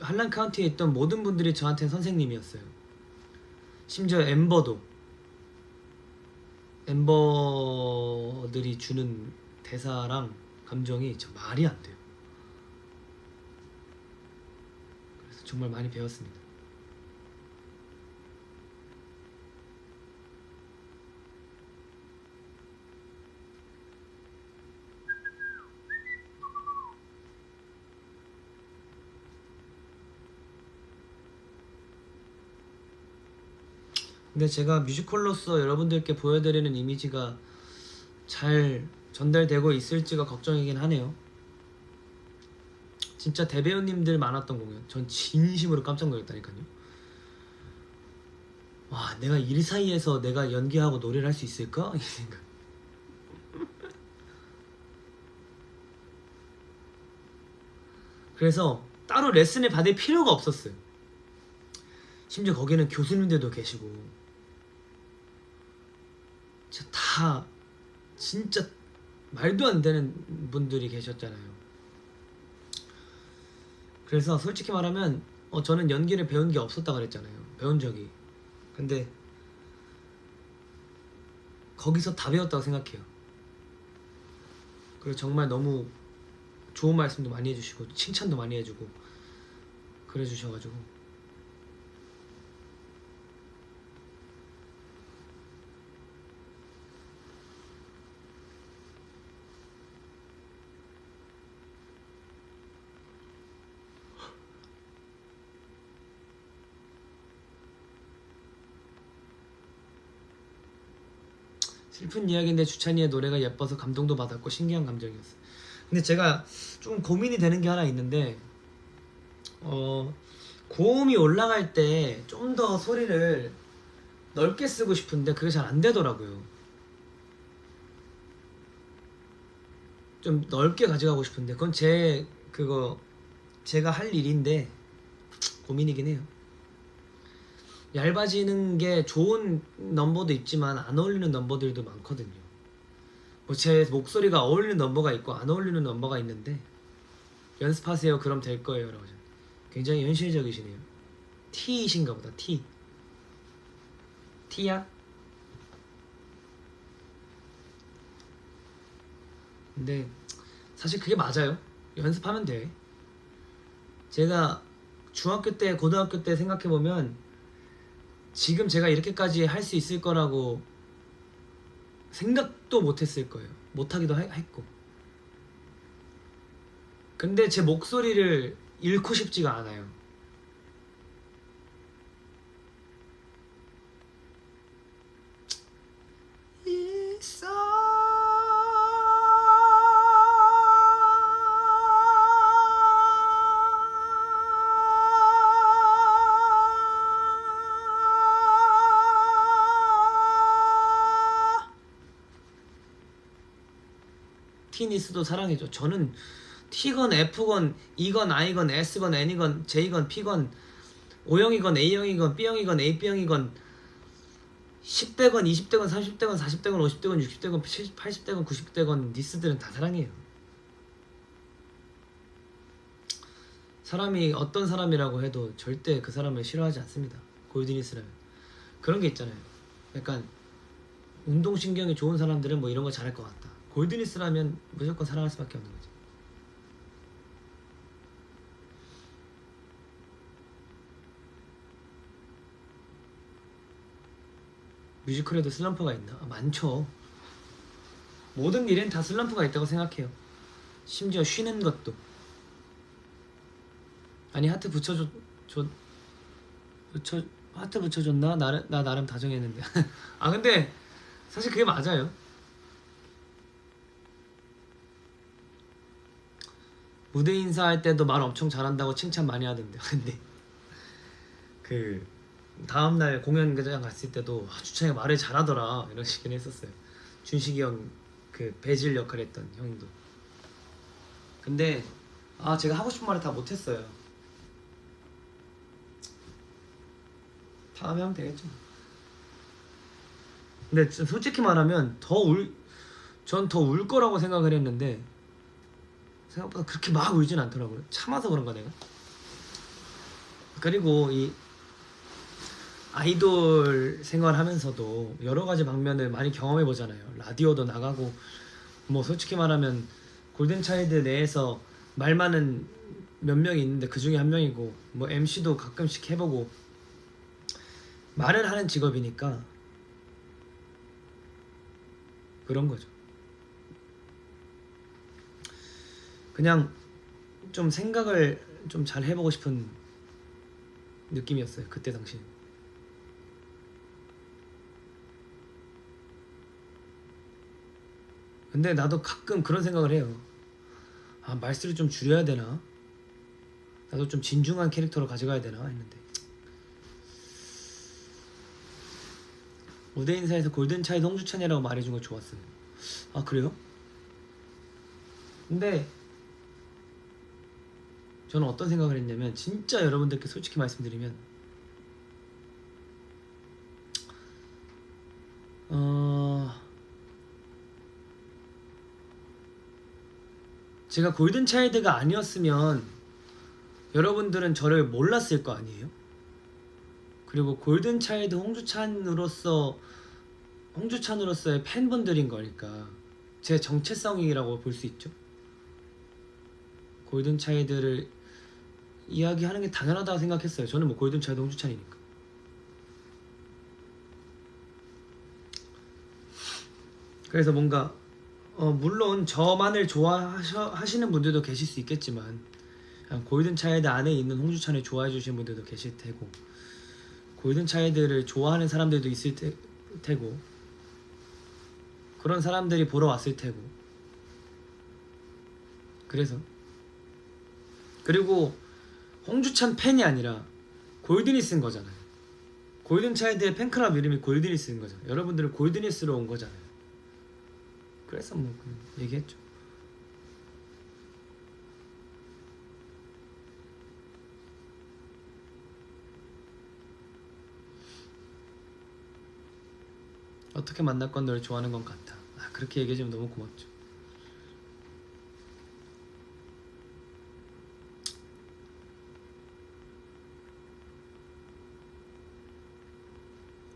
한란 카운티에 있던 모든 분들이 저한테 선생님이었어요. 심지어 엠버들이 주는 대사랑 감정이 참 말이 안 돼요. 그래서 정말 많이 배웠습니다. 근데 제가 뮤지컬로서 여러분들께 보여드리는 이미지가 잘 전달되고 있을지가 걱정이긴 하네요. 진짜 대배우님들 많았던 공연 전 진심으로 깜짝 놀랐다니까요. 와, 내가 일 사이에서 내가 연기하고 노래를 할 수 있을까? 이 생각. 그래서 따로 레슨을 받을 필요가 없었어요. 심지어 거기는 교수님들도 계시고 다 진짜 말도 안 되는 분들이 계셨잖아요. 그래서 솔직히 말하면 저는 연기를 배운 게 없었다 그랬잖아요. 배운 적이. 근데 거기서 다 배웠다고 생각해요. 그리고 정말 너무 좋은 말씀도 많이 해주시고 칭찬도 많이 해주고 그래 주셔가지고 슬픈 이야기인데 주찬이의 노래가 예뻐서 감동도 받았고 신기한 감정이었어. 근데 제가 좀 고민이 되는 게 하나 있는데 고음이 올라갈 때 좀 더 소리를 넓게 쓰고 싶은데 그게 잘 안 되더라고요. 좀 넓게 가져가고 싶은데 그건 제가 할 일인데 고민이긴 해요. 얇아지는 게 좋은 넘버도 있지만 안 어울리는 넘버들도 많거든요. 뭐 제 목소리가 어울리는 넘버가 있고 안 어울리는 넘버가 있는데 연습하세요 그럼 될 거예요 라고 하잖아요. 굉장히 현실적이시네요. T이신가 보다. T야? 근데 사실 그게 맞아요. 연습하면 돼. 제가 중학교 때 고등학교 때 생각해보면 지금 제가 이렇게까지 할 수 있을 거라고 생각도 못했을 거예요. 못하기도 했고. 근데 제 목소리를 잃고 싶지가 않아요. T니스도 사랑해줘. 저는 T건 F건 E건 I건 S건 N이건 J건 P건 O형이건 A형이건 B형이건 AB형이건 10대건 20대건 30대건 40대건 50대건 60대건 80대건 90대건 니스들은 다 사랑해요. 사람이 어떤 사람이라고 해도 절대 그 사람을 싫어하지 않습니다. 골드니스라면. 그런 게 있잖아요. 약간 운동신경이 좋은 사람들은 뭐 이런 거 잘할 것 같다. 골드니스라면 무조건 사랑할 수밖에 없는 거지. 뮤지컬에도 슬럼프가 있나? 많죠. 모든 일엔 다 슬럼프가 있다고 생각해요. 심지어 쉬는 것도. 아니 하트 하트 붙여줬나? 나 나름 다정했는데. 아 근데 사실 그게 맞아요. 무대 인사할 때도 말 엄청 잘한다고 칭찬 많이 하던데. 근데 그 다음날 공연장 갔을 때도 주찬이가 말을 잘하더라 이런 식으로 했었어요. 준식이 형 그 배질 역할 했던 형도. 근데 제가 하고 싶은 말을 다 못했어요. 다음에 하면 되겠죠. 근데 솔직히 말하면 전 더 울 거라고 생각을 했는데 생각보다 그렇게 막 울진 않더라고요. 참아서 그런가 내가. 그리고 이 아이돌 생활하면서도 여러 가지 방면을 많이 경험해 보잖아요. 라디오도 나가고 뭐 솔직히 말하면 골든차일드 내에서 말 많은 몇 명이 있는데 그 중에 한 명이고 뭐 MC도 가끔씩 해보고 말을 하는 직업이니까 그런 거죠. 그냥 좀 생각을 좀 잘 해보고 싶은 느낌이었어요. 그때 당시. 근데 나도 가끔 그런 생각을 해요. 아, 말수를 좀 줄여야 되나? 나도 좀 진중한 캐릭터로 가져가야 되나 했는데, 무대 인사에서 골든차이드 홍주찬이라고 말해준 거 좋았어요. 아, 그래요? 근데 저는 어떤 생각을 했냐면, 진짜 여러분들께 솔직히 말씀드리면, 제가 골든차일드가 아니었으면 여러분들은 저를 몰랐을 거 아니에요? 그리고 골든차일드 홍주찬으로서의 팬분들인 거니까 제 정체성이라고 볼 수 있죠. 골든차일드를 이야기하는 게 당연하다고 생각했어요. 저는 뭐 골든차일드 홍주찬이니까. 그래서 뭔가 물론 저만을 좋아하시는 분들도 계실 수 있겠지만, 골든차일드 안에 있는 홍주찬을 좋아해 주시는 분들도 계실 테고, 골든차일드를 좋아하는 사람들도 있을 테고, 그런 사람들이 보러 왔을 테고. 그리고 홍주찬 팬이 아니라 골든이 쓴 거잖아요. 골든차일드의 팬클럽 이름이 골든이 쓴 거잖아요. 여러분들은 골든이 쓰러 온 거잖아요. 그래서 뭐 얘기했죠. 어떻게 만났건 널 좋아하는 건 같아. 그렇게 얘기해주면 너무 고맙죠.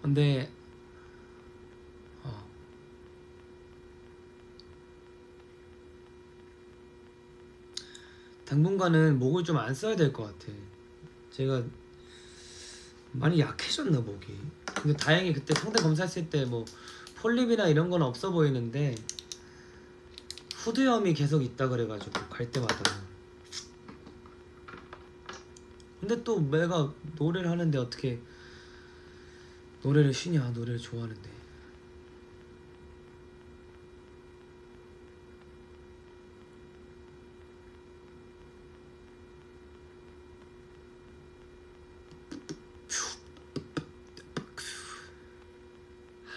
근데 당분간은 목을 좀 안 써야 될 것 같아. 제가 많이 약해졌나 목이. 근데 다행히 그때 성대 검사했을 때 뭐 폴립이나 이런 건 없어 보이는데 후두염이 계속 있다 그래가지고 갈 때마다. 근데 또 내가 노래를 하는데 어떻게 노래를 쉬냐. 노래를 좋아하는데.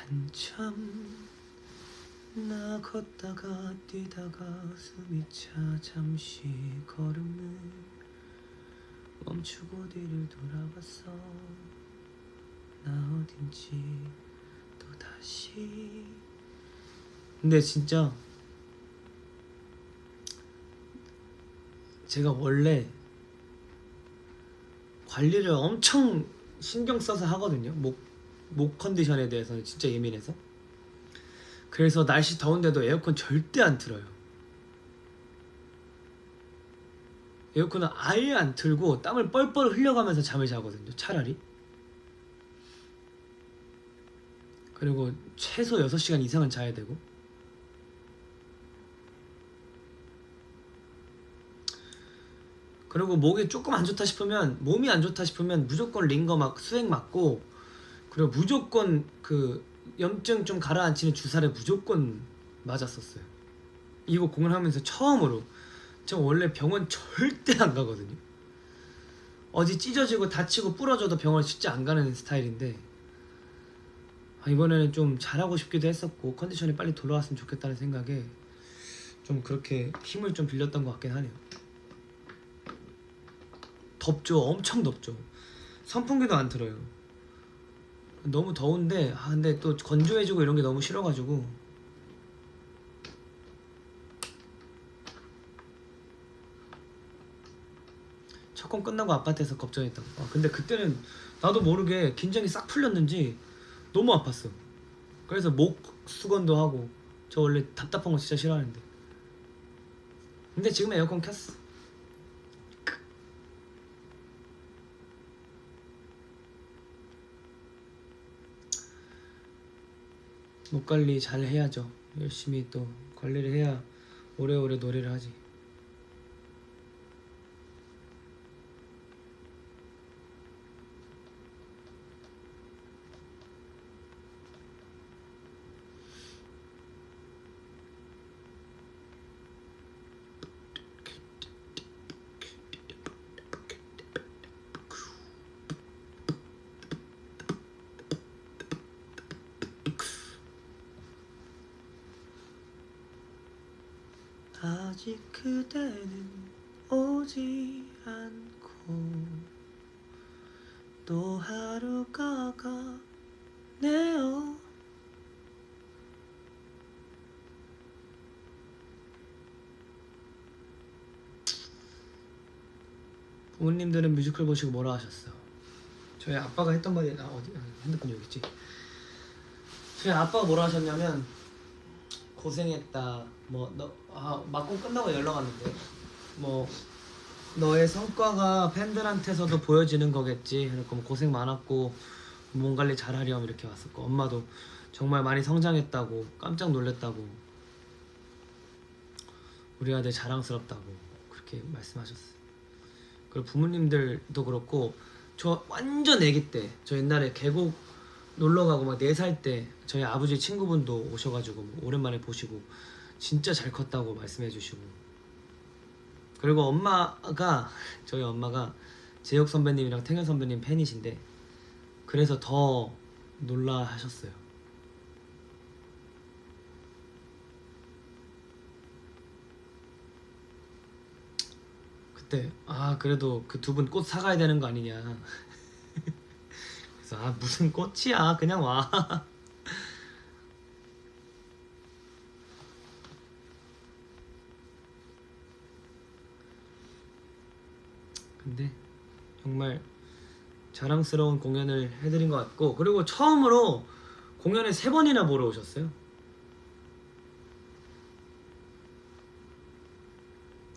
한참 나 걷다가 뛰다가 숨이 차 잠시 걸음을 멈추고 뒤를 돌아봤어. 나 어딘지 또다시. 근데 진짜 제가 원래 관리를 엄청 신경 써서 하거든요. 목 컨디션에 대해서는 진짜 예민해서. 그래서 날씨 더운데도 에어컨 절대 안 틀어요. 에어컨은 아예 안 틀고 땀을 뻘뻘 흘려가면서 잠을 자거든요. 차라리. 그리고 최소 6시간 이상은 자야 되고. 그리고 목이 조금 안 좋다 싶으면, 몸이 안 좋다 싶으면 무조건 링거 막 수액 맞고, 그리고 무조건 그 염증 좀 가라앉히는 주사를 무조건 맞았었어요. 이거 공연하면서 처음으로. 저 원래 병원 절대 안 가거든요. 어디 찢어지고 다치고 부러져도 병원 진짜 안 가는 스타일인데, 이번에는 좀 잘하고 싶기도 했었고 컨디션이 빨리 돌아왔으면 좋겠다는 생각에 좀 그렇게 힘을 좀 빌렸던 것 같긴 하네요. 덥죠. 엄청 덥죠. 선풍기도 안 틀어요. 너무 더운데 근데 또 건조해지고 이런 게 너무 싫어가지고. 첫 건 끝나고 아파트에서 걱정했다. 근데 그때는 나도 모르게 긴장이 싹 풀렸는지 너무 아팠어. 그래서 목 수건도 하고. 저 원래 답답한 거 진짜 싫어하는데. 근데 지금 에어컨 켰어. 목 관리 잘 해야죠. 열심히 또 관리를 해야 오래오래 노래를 하지. 아직 그대는 오지 않고 또 하루가 가네요. 부모님들은 뮤지컬 보시고 뭐라 하셨어요? 저희 아빠가 했던 말이 어디 핸드폰 여기 있지. 저희 아빠가 뭐라 하셨냐면 고생했다. 막공 끝나고 연락 왔는데 너의 성과가 팬들한테서도 보여지는 거겠지. 그러니까 고생 많았고 몸 관리 잘하렴 이렇게 왔었고 엄마도 정말 많이 성장했다고 깜짝 놀랐다고 우리 아들 자랑스럽다고 그렇게 말씀하셨어요. 그리고 부모님들도 그렇고 저 완전 애기 때 저 옛날에 계곡 놀러가고 막 4살 때 저희 아버지 친구분도 오셔가지고 오랜만에 보시고 진짜 잘 컸다고 말씀해 주시고 그리고 저희 엄마가 재혁 선배님이랑 태균 선배님 팬이신데 그래서 더 놀라 하셨어요. 그때 그래도 그 두 분 꽃 사가야 되는 거 아니냐. 그래서 무슨 꽃이야 그냥 와. 근데 정말 자랑스러운 공연을 해드린 것 같고 그리고 처음으로 공연을 3번이나 보러 오셨어요.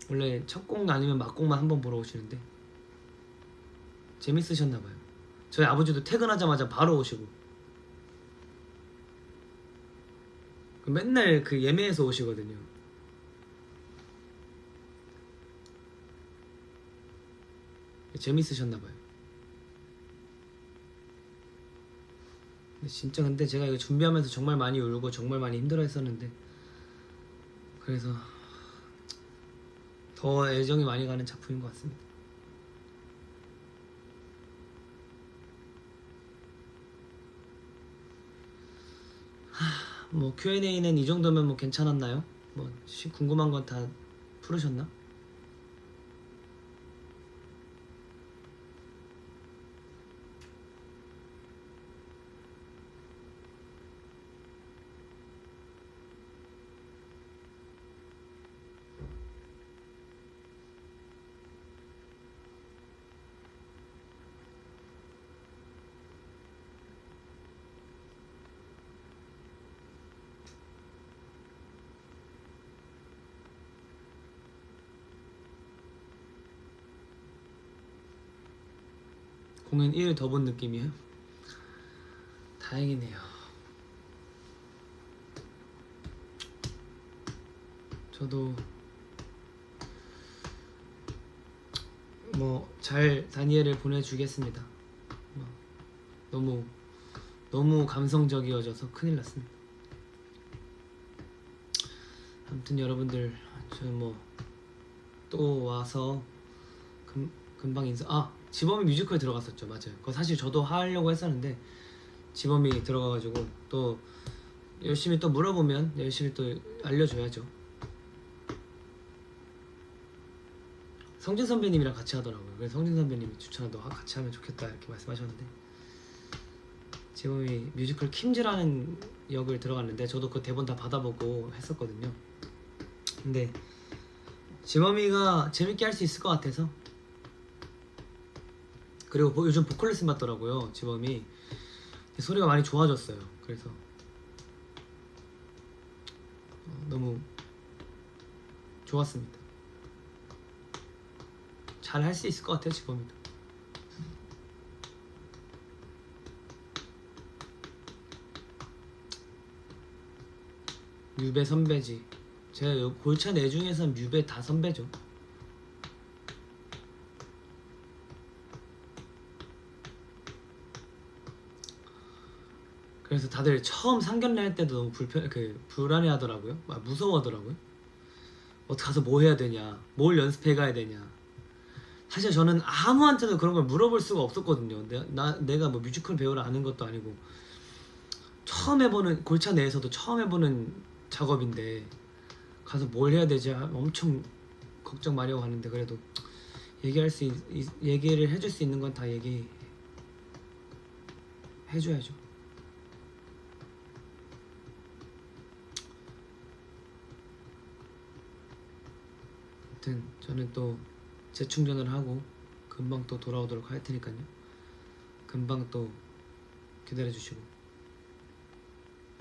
원래 첫 곡 아니면 막곡만 한 번 보러 오시는데 재밌으셨나봐요. 저희 아버지도 퇴근하자마자 바로 오시고 맨날 그 예매해서 오시거든요. 재밌으셨나봐요. 진짜 근데 제가 이거 준비하면서 정말 많이 울고 정말 많이 힘들어 했었는데 그래서 더 애정이 많이 가는 작품인 것 같습니다. Q&A는 이 정도면 괜찮았나요? 궁금한 건 다 풀으셨나? 공연 1일 더 본 느낌이에요? 다행이네요. 저도 잘 다니엘을 보내주겠습니다. 너무 감성적이어져서 큰일 났습니다. 아무튼 여러분들 저 또 와서 금방 지범이 뮤지컬 들어갔었죠. 맞아요. 그거 사실 저도 하려고 했었는데 지범이 들어가가지고 또 열심히 또 물어보면 열심히 또 알려줘야죠. 성진 선배님이랑 같이 하더라고요. 그래서 성진 선배님이 추천하도 같이 하면 좋겠다 이렇게 말씀하셨는데 지범이 뮤지컬 킴즈라는 역을 들어갔는데 저도 그 대본 다 받아보고 했었거든요. 근데 지범이가 재밌게 할 수 있을 것 같아서 그리고 요즘 보컬 레슨 받더라고요. 지범이 소리가 많이 좋아졌어요. 그래서 너무 좋았습니다. 잘 할 수 있을 것 같아요. 지범이도. 뮤베 선배지. 제가 골차 내 중에선 뮤베 다 선배죠. 그래서 다들 처음 상견례 할 때도 너무 불안해하더라고요. 무서워하더라고요. 가서 뭐 해야 되냐, 뭘 연습해 가야 되냐. 사실 저는 아무한테도 그런 걸 물어볼 수가 없었거든요. 내가 뮤지컬 배우를 아는 것도 아니고 처음 해보는 골차 내에서도 처음 해보는 작업인데 가서 뭘 해야 되지 엄청 걱정 많이 하고 가는데 그래도 얘기를 해줄 수 있는 건 다 해줘야죠. 아무튼 저는 또 재충전을 하고 금방 또 돌아오도록 할 테니까요. 금방 또 기다려주시고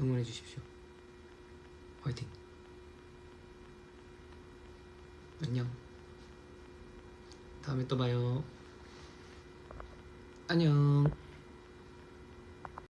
응원해 주십시오. 화이팅. 안녕. 다음에 또 봐요. 안녕.